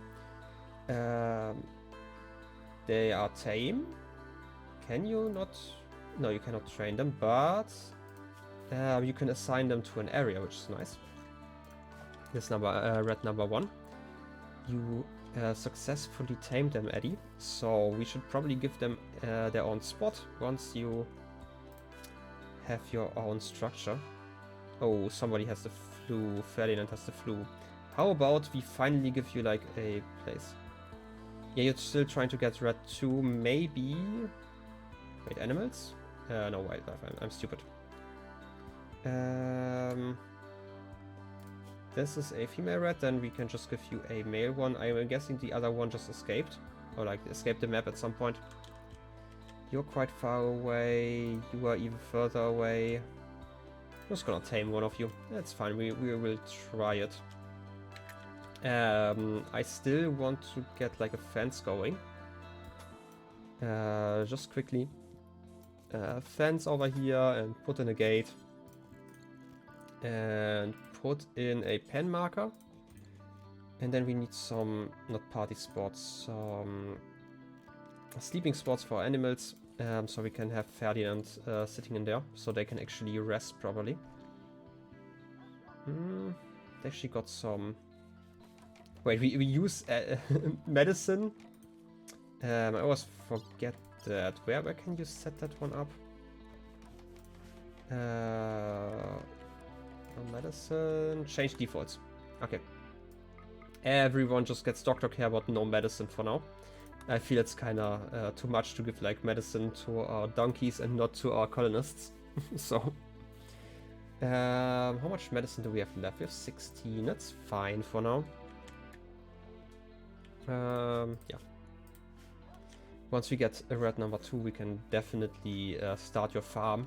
They are tame. Can you not... No, you cannot train them, but... you can assign them to an area, which is nice. This rat number 1. You successfully tamed them, Eddie. So we should probably give them their own spot once you have your own structure. Oh, somebody has the flu. Ferdinand has the flu. How about we finally give you like a place? Yeah, you're still trying to get rat 2, maybe... Wait, animals? No, wildlife. I'm stupid. This is a female rat, then we can just give you a male one. I'm guessing the other one just escaped. Or like escaped the map at some point. You're quite far away. You are even further away. I'm just gonna tame one of you. That's fine, we will try it. I still want to get like a fence going. Just quickly. Fence over here and put in a gate. And put in a pen marker. And then we need some, not party spots, some sleeping spots for animals. So we can have Ferdinand sitting in there, so they can actually rest properly. They actually got some... Wait, we use medicine. I always forget that. Where can you set that one up? Medicine. Change defaults. Okay. Everyone just gets doctor care, but no medicine for now. I feel it's kinda too much to give like medicine to our donkeys and not to our colonists. So. How much medicine do we have left? We have 16. That's fine for now. Yeah. Once we get a rat number 2, we can definitely start your farm,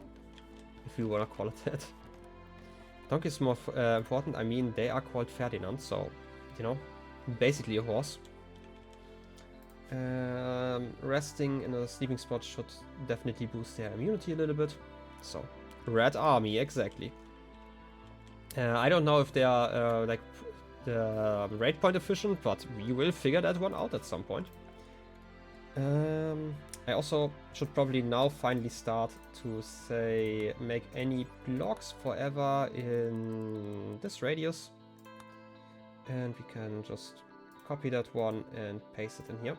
if you wanna call it that. Donkey is more important. I mean, they are called Ferdinand, so, you know, basically a horse. Resting in a sleeping spot should definitely boost their immunity a little bit. So, rat army, exactly. I don't know if they are like the raid point efficient, but we will figure that one out at some point. I also should probably now finally start to say make any blocks forever in this radius. And we can just copy that one and paste it in here.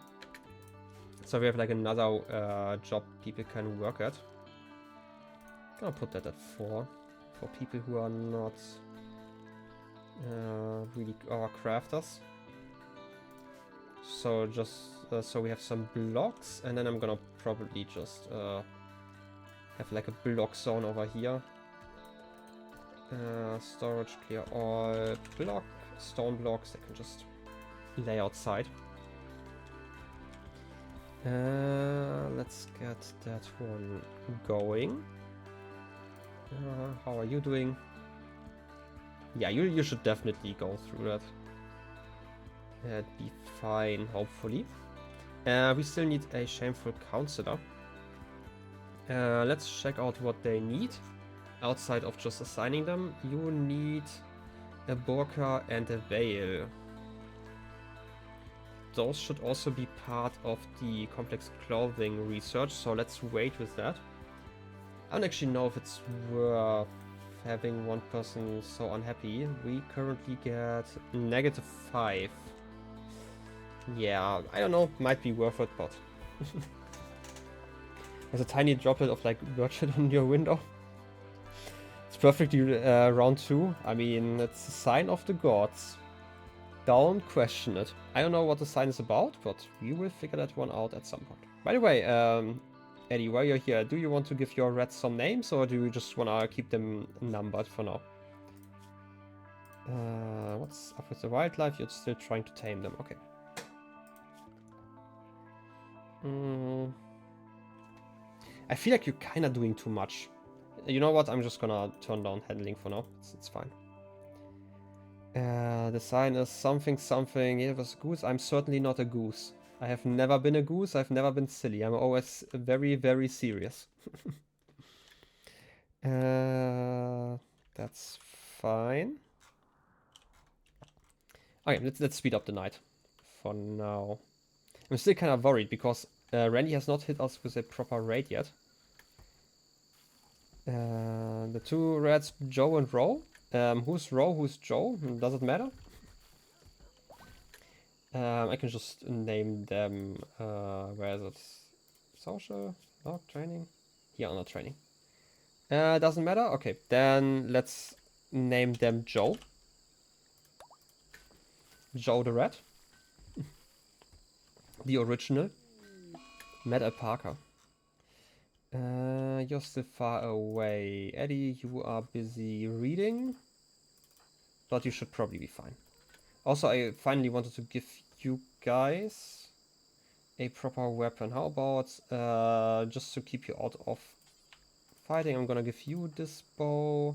So we have like another job people can work at. I'll put that at 4 for people who are not really our crafters. So just so we have some blocks, and then I'm gonna probably just have like a block zone over here. Storage clear all block, stone blocks they can just lay outside. Let's get that one going. How are you doing? Yeah, you should definitely go through that. That'd be fine, hopefully. We still need a shameful counselor. Let's check out what they need. Outside of just assigning them, you need a burqa and a veil. Those should also be part of the complex clothing research, so let's wait with that. I don't actually know if it's worth having one person so unhappy. We currently get -5. Yeah, I don't know, might be worth it, but... There's a tiny droplet of like virtue on your window. It's perfectly round 2. I mean, it's a sign of the gods. Don't question it. I don't know what the sign is about, but we will figure that one out at some point. By the way, Eddie, while you're here, do you want to give your rats some names, or do you just want to keep them numbered for now? What's up with the wildlife? You're still trying to tame them. Okay. I feel like you're kind of doing too much. You know what? I'm just gonna turn down handling for now. It's fine. The sign is something something. It was a goose. I'm certainly not a goose. I have never been a goose. I've never been silly. I'm always very, very serious. That's fine. Okay, let's speed up the night for now. I'm still kind of worried because Randy has not hit us with a proper raid yet. The two rats, Joe and Ro. Who's Ro, who's Joe? Does it matter? I can just name them, where is it? Social? No, training? Yeah, not training. Doesn't matter? Okay, then let's name them Joe. Joe the rat. The original. Matt Alpaca. You're still far away. Eddie, you are busy reading. But you should probably be fine. Also, I finally wanted to give you guys a proper weapon. How about, just to keep you out of fighting, I'm gonna give you this bow.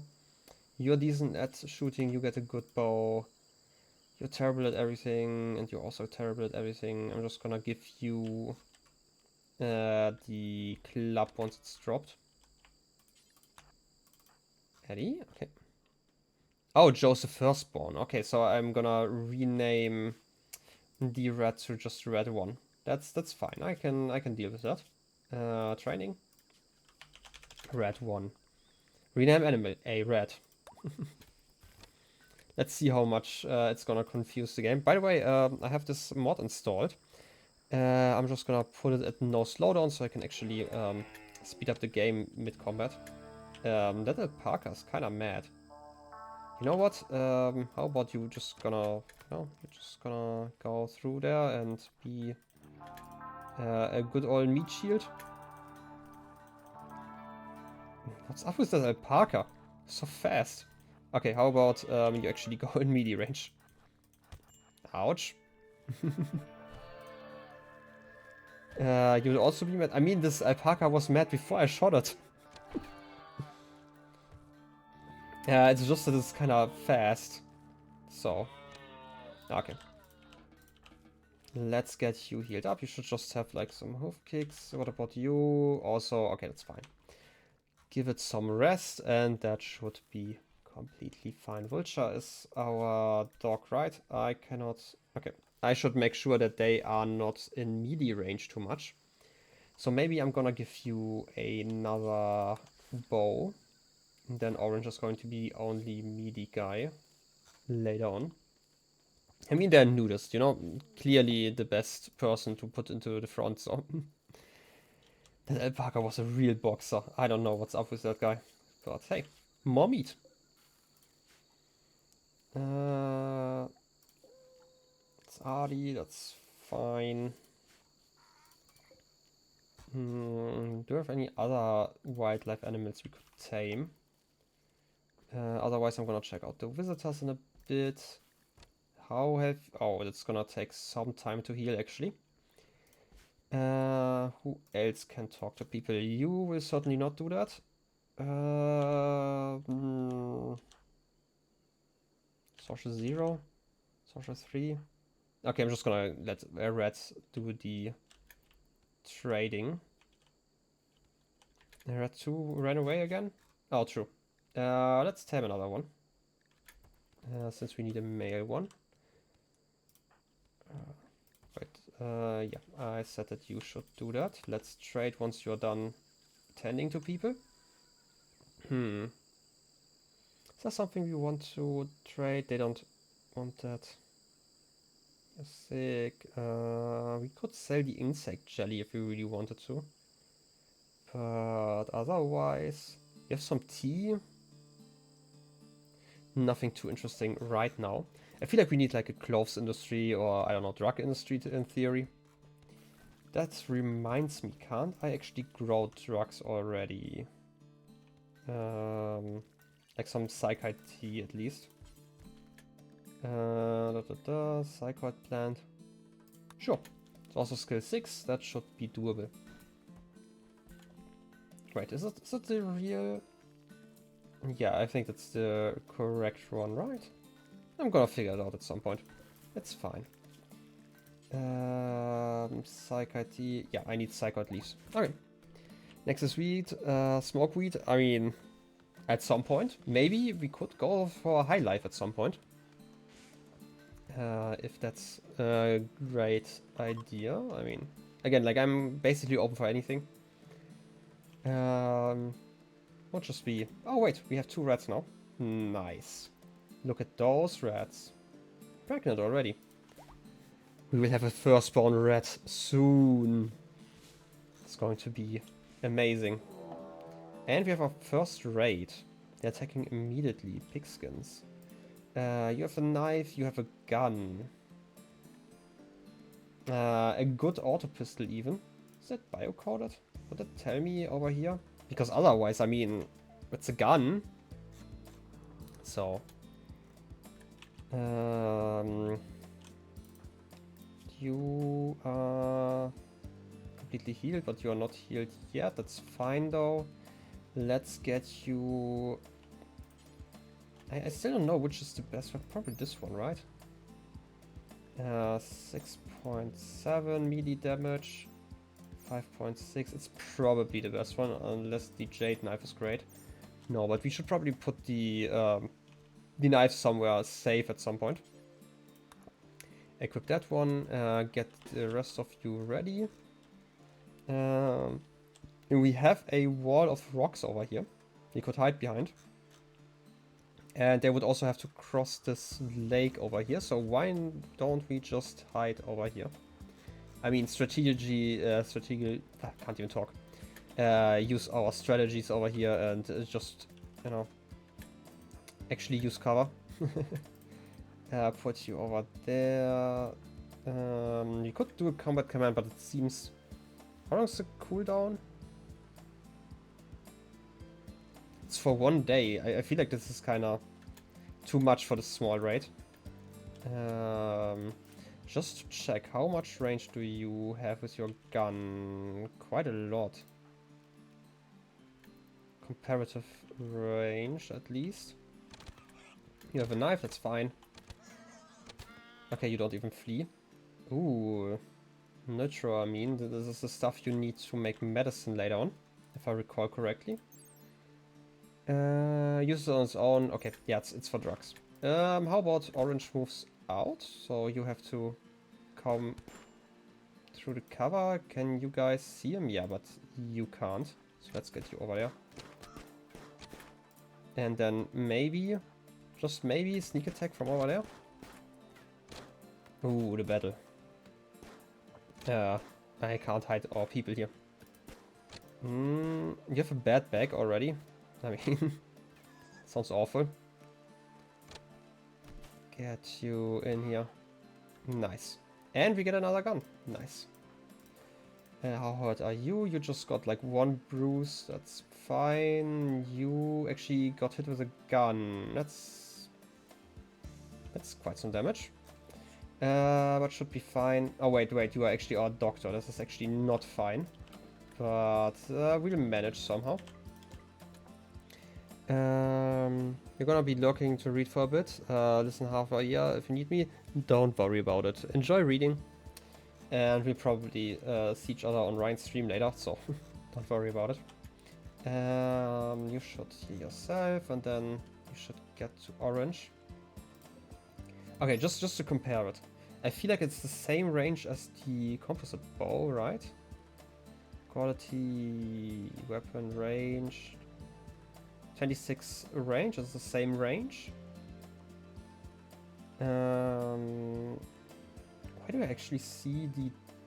You're decent at shooting, you get a good bow. You're terrible at everything, and you're also terrible at everything. I'm just gonna give you the club once it's dropped. Eddie? Okay. Oh, Joe's the firstborn. Okay, so I'm gonna rename the rat to just red 1. That's fine. I can deal with that. Training. Red 1. Rename animal. A rat. Let's see how much it's gonna confuse the game. By the way, I have this mod installed. I'm just gonna put it at no slowdown so I can actually speed up the game mid-combat. That Alpaca's kinda mad. You know what? How about you just gonna... No, you're just gonna go through there and be a good old meat shield. What's up with that Alpaca? So fast. Okay, how about you actually go in melee range? Ouch. You would also be mad. I mean, this Alpaca was mad before I shot it. Yeah, it's just that it's kind of fast. So, okay. Let's get you healed up. You should just have like some hoof kicks. What about you? Also, okay, that's fine. Give it some rest and that should be completely fine. Vulture is our dog, right? I cannot... Okay. I should make sure that they are not in melee range too much. So maybe I'm gonna give you another bow. And then Orange is going to be only melee guy later on. I mean, they're nudist, you know, clearly the best person to put into the front, so. That Alpaca was a real boxer. I don't know what's up with that guy. But hey, more meat. It's Artie, that's fine. Do we have any other wildlife animals we could tame? Otherwise I'm gonna check out the visitors in a bit. How have... Oh, that's gonna take some time to heal, actually. Who else can talk to people? You will certainly not do that. Social 0. Social 3. Okay, I'm just gonna let Reds do the trading. Red 2 ran away again? Oh, true. Let's tame another one. Since we need a male one. Yeah, I said that you should do that. Let's trade once you're done tending to people. Is there something we want to trade? They don't want that. Sick. We could sell the insect jelly if we really wanted to. But otherwise, we have some tea. Nothing too interesting right now. I feel like we need like a clothes industry or, I don't know, drug industry in theory. That reminds me, can't I actually grow drugs already? Like some psychite tea at least. Psychite plant. Sure. It's also skill 6, that should be doable. Wait, is it the real... Yeah, I think that's the correct one, right? I'm gonna figure it out at some point. It's fine. Psychite tea. Yeah, I need psychite leaves. Okay. Next is weed. Smoke weed. I mean, at some point. Maybe we could go for high life at some point. If that's a great idea. I mean, again, like I'm basically open for anything. Won't just be... Oh wait, we have 2 rats now. Nice. Look at those rats. Pregnant already. We will have a firstborn rat soon. It's going to be amazing. And we have our first raid. They're attacking immediately. Pigskins. You have a knife, you have a gun. A good auto pistol even. Is that biocoded? Would that tell me over here? Because otherwise, I mean, it's a gun. So. You are completely healed, but you are not healed yet. That's fine though. Let's get you... I still don't know which is the best one. Probably this one, right? 6.7 melee damage. 5.6. It's probably the best one, unless the jade knife is great. No, but we should probably put the knife somewhere safe at some point. Equip that one. Get the rest of you ready. We have a wall of rocks over here. We could hide behind. And they would also have to cross this lake over here. So why don't we just hide over here? I mean, strategy, I can't even talk. Use our strategies over here and just, you know, actually use cover. Put you over there. You could do a combat command, but it seems... How long is the cooldown? It's for 1 day. I feel like this is kind of too much for the small raid. Just to check, how much range do you have with your gun? Quite a lot. Comparative range, at least. You have a knife, that's fine. Okay, you don't even flee. Ooh. Nitro, I mean, this is the stuff you need to make medicine later on, if I recall correctly. Use it on its own. Okay, yeah, it's for drugs. How about orange moves out? So you have to come through the cover. Can you guys see him? Yeah, but you can't. So let's get you over there. And then maybe, just maybe, sneak attack from over there. Ooh, the battle. I can't hide our people here. You have a bad bag already. I mean, sounds awful. Get you in here. Nice. And we get another gun. Nice. How hurt are you? You just got like 1 bruise. That's fine. You actually got hit with a gun. That's quite some damage. But should be fine. Oh, wait, you are actually our doctor. This is actually not fine. But we'll manage somehow. You're gonna be looking to read for a bit. Listen half a year if you need me. Don't worry about it. Enjoy reading. And we'll probably see each other on Ryan's stream later, so don't worry about it. You should heal yourself, and then you should get to orange. Okay, just to compare it. I feel like it's the same range as the composite bow, right? Quality, weapon range. 26 range is the same range. Why do I actually see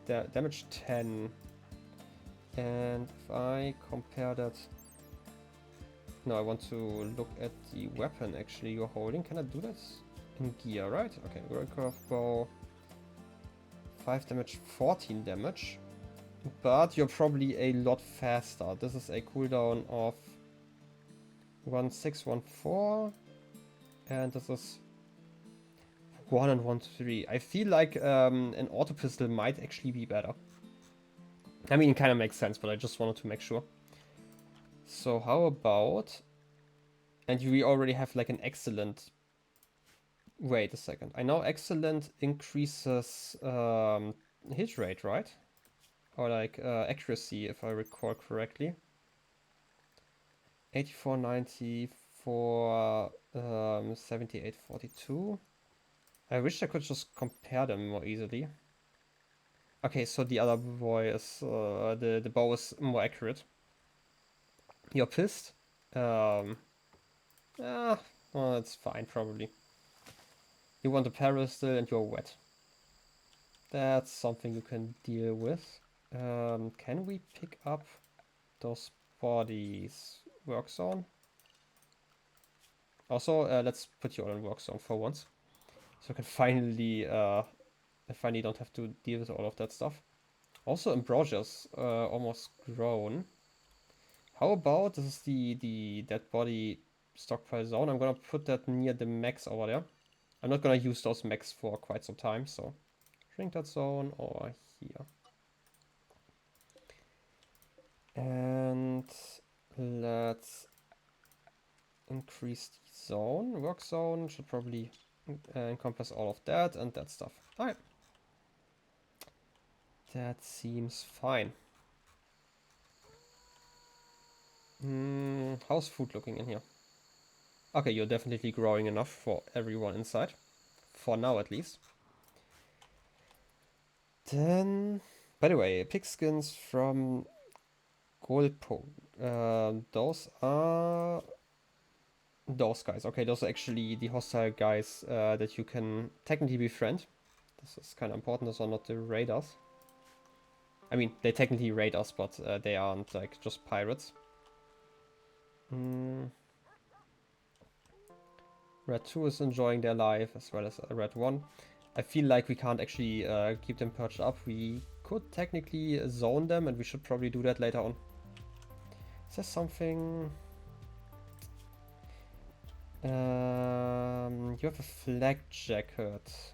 the damage 10? And if I compare that... No, I want to look at the weapon actually you're holding. Can I do that? In gear, right? Okay, curve bow. 5 damage, 14 damage. But you're probably a lot faster. This is a cooldown of 1614. And this is 1 and 1 3. I feel like an auto pistol might actually be better. I mean, it kind of makes sense, but I just wanted to make sure. So how about... And we already have like an excellent... Wait a second. I know excellent increases hit rate, right? Or like accuracy, if I recall correctly. 8490 for 7842. I wish I could just compare them more easily. Okay, so the other boy is the bow is more accurate. You're pissed. Well, it's fine probably. You want a pistol and you're wet. That's something you can deal with. Can we pick up those bodies? Work zone. Also, let's put you on work zone for once, so I can finally don't have to deal with all of that stuff. Also, Ambrosio's almost grown. How about this is the dead body stockpile zone? I'm gonna put that near the mechs over there. I'm not gonna use those mechs for quite some time, so shrink that zone over here. And let's increase the zone. Work zone should probably encompass all of that and that stuff. Alright. That seems fine. How's food looking in here? Okay, you're definitely growing enough for everyone inside. For now, at least. Then, by the way, pigskins from Golpo. Those are those guys. Okay, those are actually the hostile guys that you can technically befriend. This is kind of important. Those are not the raiders. I mean, they technically raid us, but they aren't like just pirates. Red 2 is enjoying their life as well as Red 1. I feel like we can't actually keep them perched up. We could technically zone them, and we should probably do that later on. Is there something... you have a flag jacket.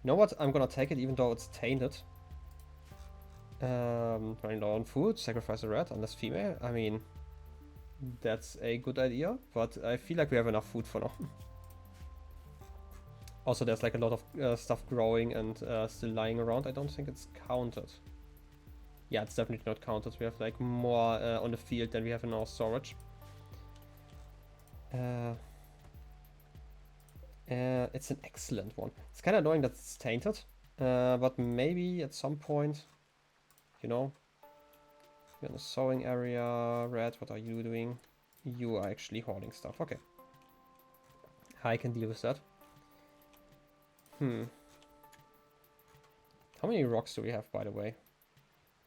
You know what? I'm gonna take it even though it's tainted. Running low on food, sacrifice a rat unless female. I mean, that's a good idea, but I feel like we have enough food for now. Also, there's like a lot of stuff growing and still lying around. I don't think it's counted. Yeah, it's definitely not counted. We have like more on the field than we have in our storage. It's an excellent one. It's kind of annoying that it's tainted, but maybe at some point, you know, you're in the sewing area. Red, what are you doing? You are actually hoarding stuff. Okay. I can deal with that. How many rocks do we have, by the way?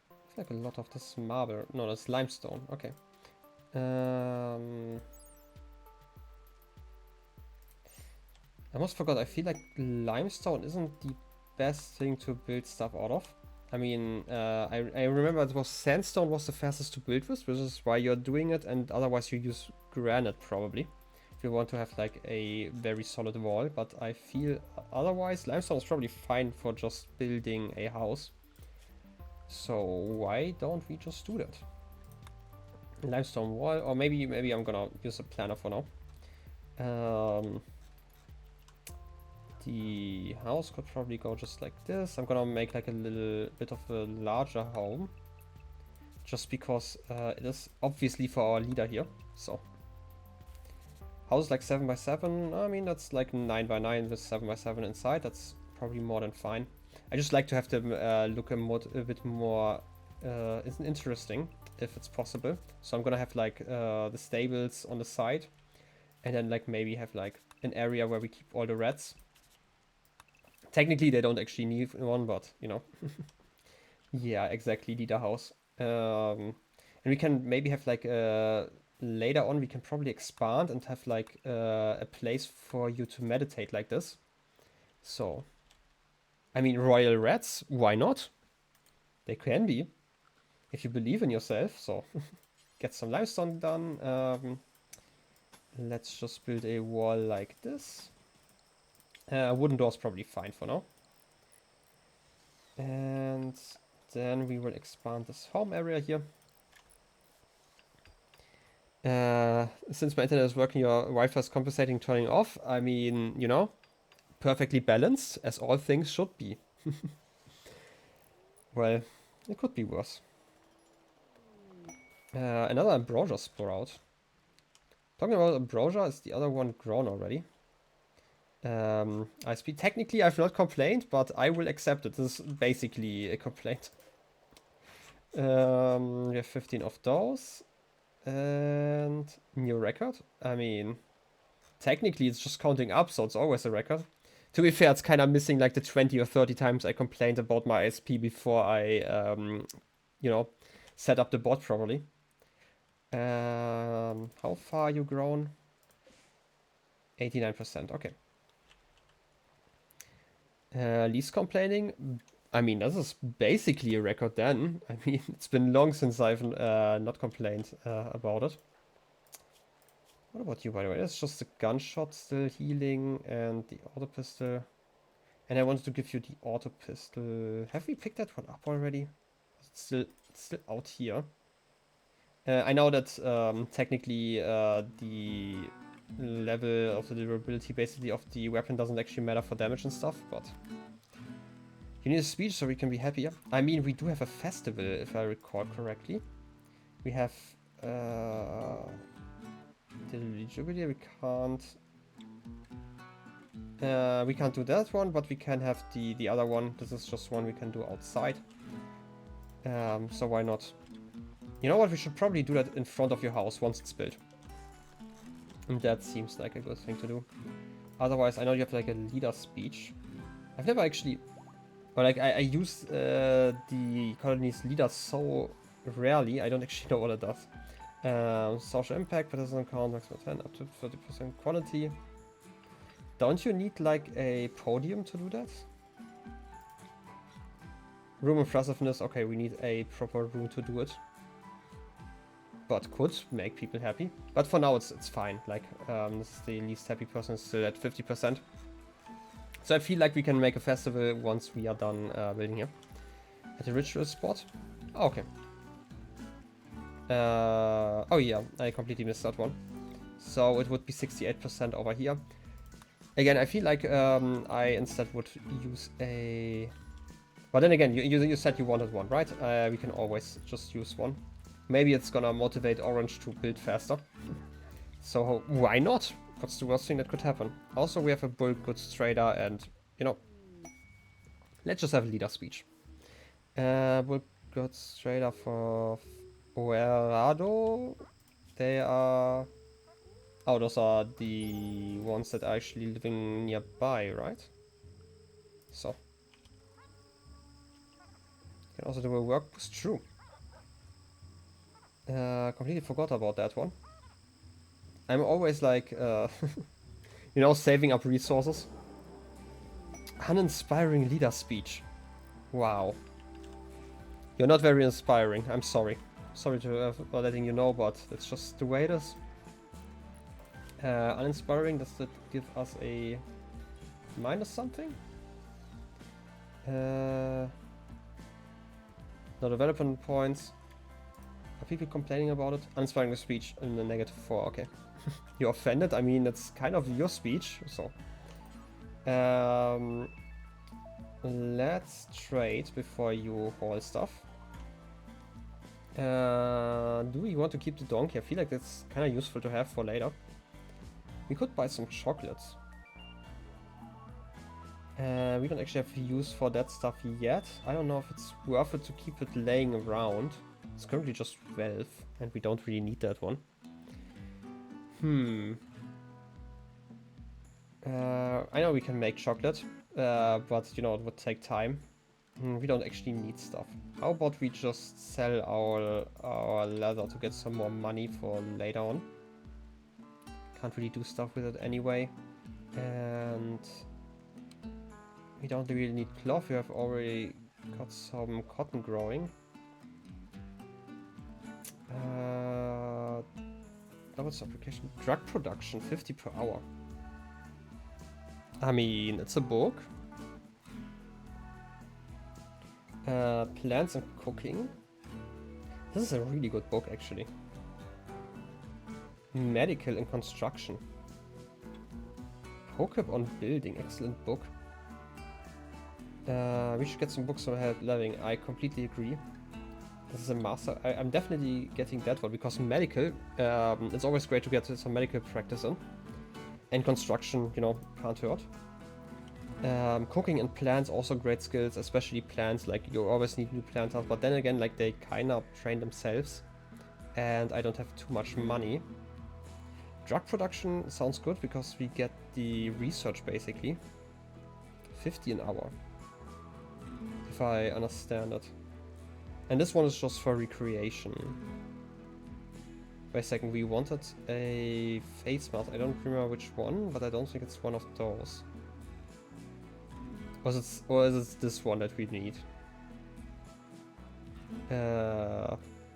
I feel like a lot of this marble. No, that's limestone. Okay. I almost forgot. I feel like limestone isn't the best thing to build stuff out of. I mean, I remember it was sandstone was the fastest to build with, which is why you're doing it, and otherwise you use granite probably. If we want to have like a very solid wall, but I feel otherwise limestone is probably fine for just building a house. So why don't we just do that? Limestone wall, or maybe I'm gonna use a planner for now. The house could probably go just like this. I'm gonna make like a little bit of a larger home, just because it is obviously for our leader here. So house like 7 by 7. I mean, that's like 9 by 9 with 7 by 7 inside. That's probably more than fine. I just like to have them look a bit more interesting, if it's possible. So I'm gonna have like the stables on the side, and then like maybe have like an area where we keep all the rats. Technically, they don't actually need one, but you know. Yeah, exactly, leader house. And we can maybe have like later on we can probably expand and have like a place for you to meditate like this. So, I mean, royal rats, why not? They can be, if you believe in yourself. So, get some limestone done. Let's just build a wall like this. Wooden door's probably fine for now. And then we will expand this home area here. Since my internet is working, your Wi-Fi is compensating turning off. I mean, you know, perfectly balanced, as all things should be. Well, it could be worse. Another ambrosia sprout. Talking about ambrosia, is the other one grown already? Technically, I've not complained, but I will accept it. This is basically a complaint. We have 15 of those. And new record. I mean, technically it's just counting up, so it's always a record. To be fair, it's kind of missing like the 20 or 30 times I complained about my ISP before I, you know, set up the bot properly. How far you grown? 89%, okay. Least complaining. I mean, this is basically a record then. I mean, it's been long since I've not complained about it. What about you, by the way? It's just a gunshot still healing and the auto pistol. And I wanted to give you the auto pistol. Have we picked that one up already? It's still out here. I know that technically the level of the durability basically of the weapon doesn't actually matter for damage and stuff, but you need a speech so we can be happier. I mean, we do have a festival, if I recall correctly. We have the Jubilee. We can't do that one, but we can have the other one. This is just one we can do outside. So why not? You know what? We should probably do that in front of your house once it's built. And that seems like a good thing to do. Otherwise, I know you have like a leader speech. I've never actually... Or like, I use the colony's leader so rarely, I don't actually know what it does. Social impact, but doesn't count, maximum 10, up to 30% quality. Don't you need like a podium to do that? Room impressiveness, okay, we need a proper room to do it. But could make people happy. But for now it's fine, like this is the least happy person, still at 50%. So I feel like we can make a festival once we are done building here. At the ritual spot? Oh, okay. Oh yeah, I completely missed that one. So it would be 68% over here. Again, I feel like I instead would use a... But then again, you said you wanted one, right? We can always just use one. Maybe it's gonna motivate Orange to build faster. So why not? What's the worst thing that could happen? Also, we have a bulk goods trader and, you know, let's just have a leader speech. Bulk goods trader for Oerado. They are... Oh, those are the ones that are actually living nearby, right? So. You can also do a work boost, true. Completely forgot about that one. I'm always like, you know, saving up resources. Uninspiring leader speech. Wow. You're not very inspiring, I'm sorry. Sorry for letting you know, but it's just the way it is. Uninspiring, does that give us a minus something? No development points. Are people complaining about it? Uninspiring the speech in the -4, okay. You're offended? I mean, it's kind of your speech, so. Let's trade before you haul stuff. Do we want to keep the donkey? I feel like that's kind of useful to have for later. We could buy some chocolates. We don't actually have use for that stuff yet. I don't know if it's worth it to keep it laying around. It's currently just 12, and we don't really need that one. I know we can make chocolate, but you know, it would take time. We don't actually need stuff. How about we just sell our leather to get some more money for later on? Can't really do stuff with it anyway. And we don't really need cloth. We have already got some cotton growing. What's application? Drug production, 50 per hour. I mean, it's a book. Plants and cooking. This is a really good book, actually. Medical and construction. Hookup on building, excellent book. We should get some books on help living. I completely agree. This is a master. I'm definitely getting that one because medical. It's always great to get some medical practice in. And construction, you know, can't hurt. Cooking and plants, also great skills, especially plants. Like, you always need new plants, but then again, like, they kind of train themselves. And I don't have too much money. Drug production sounds good because we get the research basically. 50 an hour. If I understand it. And this one is just for recreation. Wait a second, we wanted a face mask. I don't remember which one, but I don't think it's one of those. Or is it this one that we need?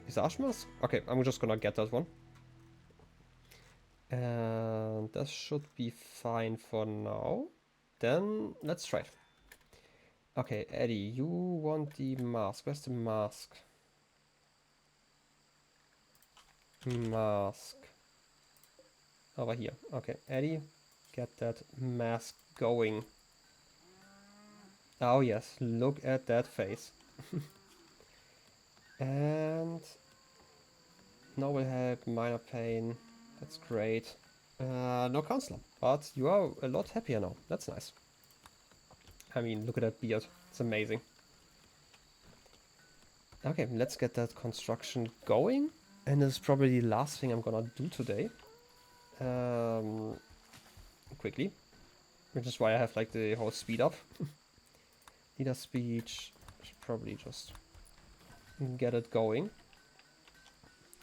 Visage mask? Okay, I'm just gonna get that one. And that should be fine for now. Then let's try it. Okay, Eddie, you want the mask. Where's the mask? Mask. Over here. Okay, Eddie, get that mask going. Oh yes, look at that face. And no will help, minor pain. That's great. No counselor, but you are a lot happier now. That's nice. I mean, look at that beard. It's amazing. Okay, let's get that construction going. And this is probably the last thing I'm gonna do today. Quickly. Which is why I have like the whole speed up. Leader speech. Should probably just get it going.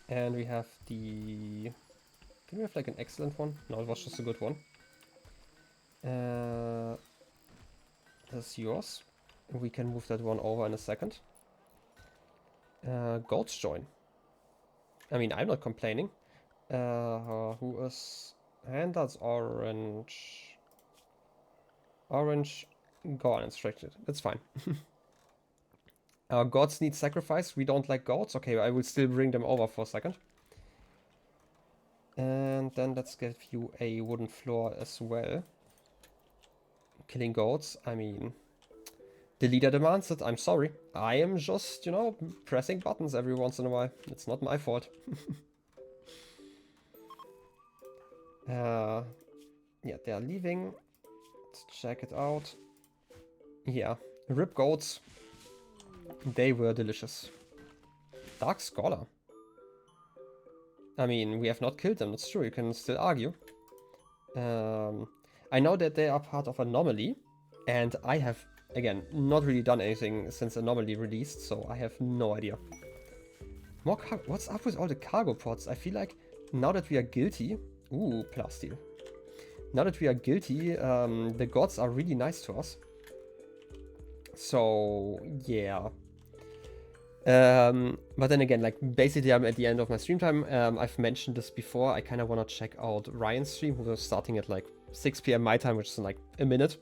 And we have the... Did we have like an excellent one? No, it was just a good one. That's yours. We can move that one over in a second. Goats join. I mean, I'm not complaining. Who is... And that's orange. Orange. Go unrestricted. That's fine. Gods need sacrifice. We don't like goats. Okay, I will still bring them over for a second. And then let's give you a wooden floor as well. Killing goats, I mean... The leader demands it, I'm sorry. I am just, you know, pressing buttons every once in a while. It's not my fault. Yeah, they're leaving. Let's check it out. Yeah, rib goats. They were delicious. Dark Scholar. I mean, we have not killed them, that's true, you can still argue. I know that they are part of Anomaly, and I have, again, not really done anything since Anomaly released, so I have no idea. More what's up with all the cargo pods? I feel like now that we are guilty... Ooh, plasteel. Now that we are guilty, the gods are really nice to us. So, yeah. But then again, like basically I'm at the end of my stream time. I've mentioned this before. I kind of want to check out Ryan's stream, who was starting at like 6 p.m. my time, which is in like a minute.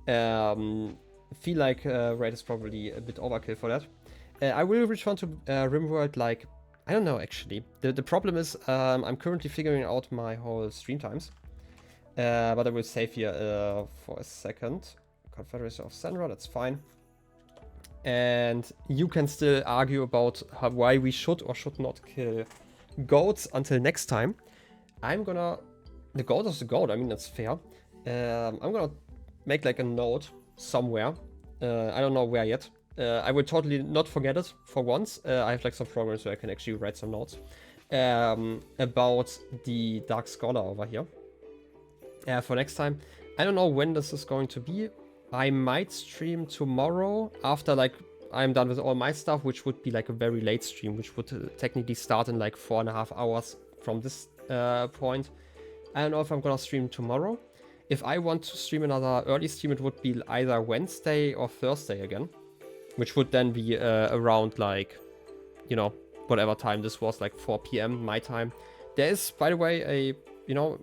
Feel like Raid is probably a bit overkill for that. I will return to Rimworld, like, I don't know actually. The problem is I'm currently figuring out my whole stream times. But I will save here for a second. Confederacy of Senra, that's fine. And you can still argue about why we should or should not kill goats until next time. I'm gonna... The goat is the goat, I mean, that's fair. I'm gonna make like a note somewhere. I don't know where yet. I will totally not forget it for once. I have like some programs where I can actually write some notes about the Dark Scholar over here. For next time. I don't know when this is going to be. I might stream tomorrow after like I'm done with all my stuff, which would be like a very late stream, which would technically start in like 4.5 hours from this point. I don't know if I'm gonna stream tomorrow. If I want to stream another early stream, it would be either Wednesday or Thursday again, which would then be around like, you know, whatever time this was, like 4 p.m. my time. There is, by the way, a, you know,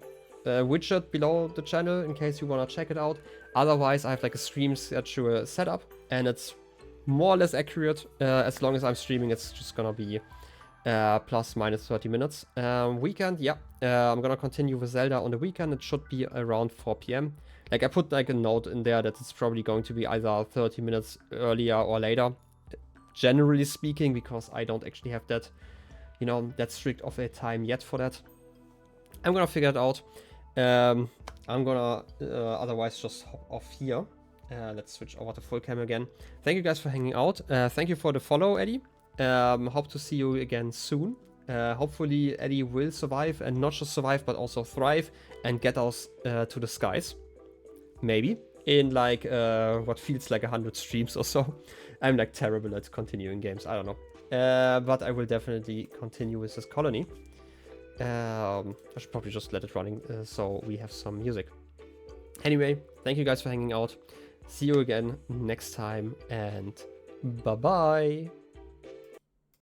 widget below the channel in case you want to check it out. Otherwise, I have like a stream schedule set up, and it's more or less accurate. As long as I'm streaming, it's just gonna be plus minus 30 minutes. Weekend, yeah, I'm gonna continue with Zelda on the weekend. It should be around 4 p.m. Like I put like a note in there that it's probably going to be either 30 minutes earlier or later, generally speaking, because I don't actually have that, you know, that strict of a time yet for that. I'm gonna figure it out. I'm gonna otherwise just hop off here. Let's switch over to full cam again. Thank you guys for hanging out. Thank you for the follow, Eddie. Hope to see you again soon. Hopefully Eddie will survive, and not just survive but also thrive and get us to the skies. Maybe in like what feels like 100 streams or so. I'm like terrible at continuing games, I don't know. But I will definitely continue with this colony. I should probably just let it running so we have some music. Anyway, thank you guys for hanging out. See you again next time, and bye bye.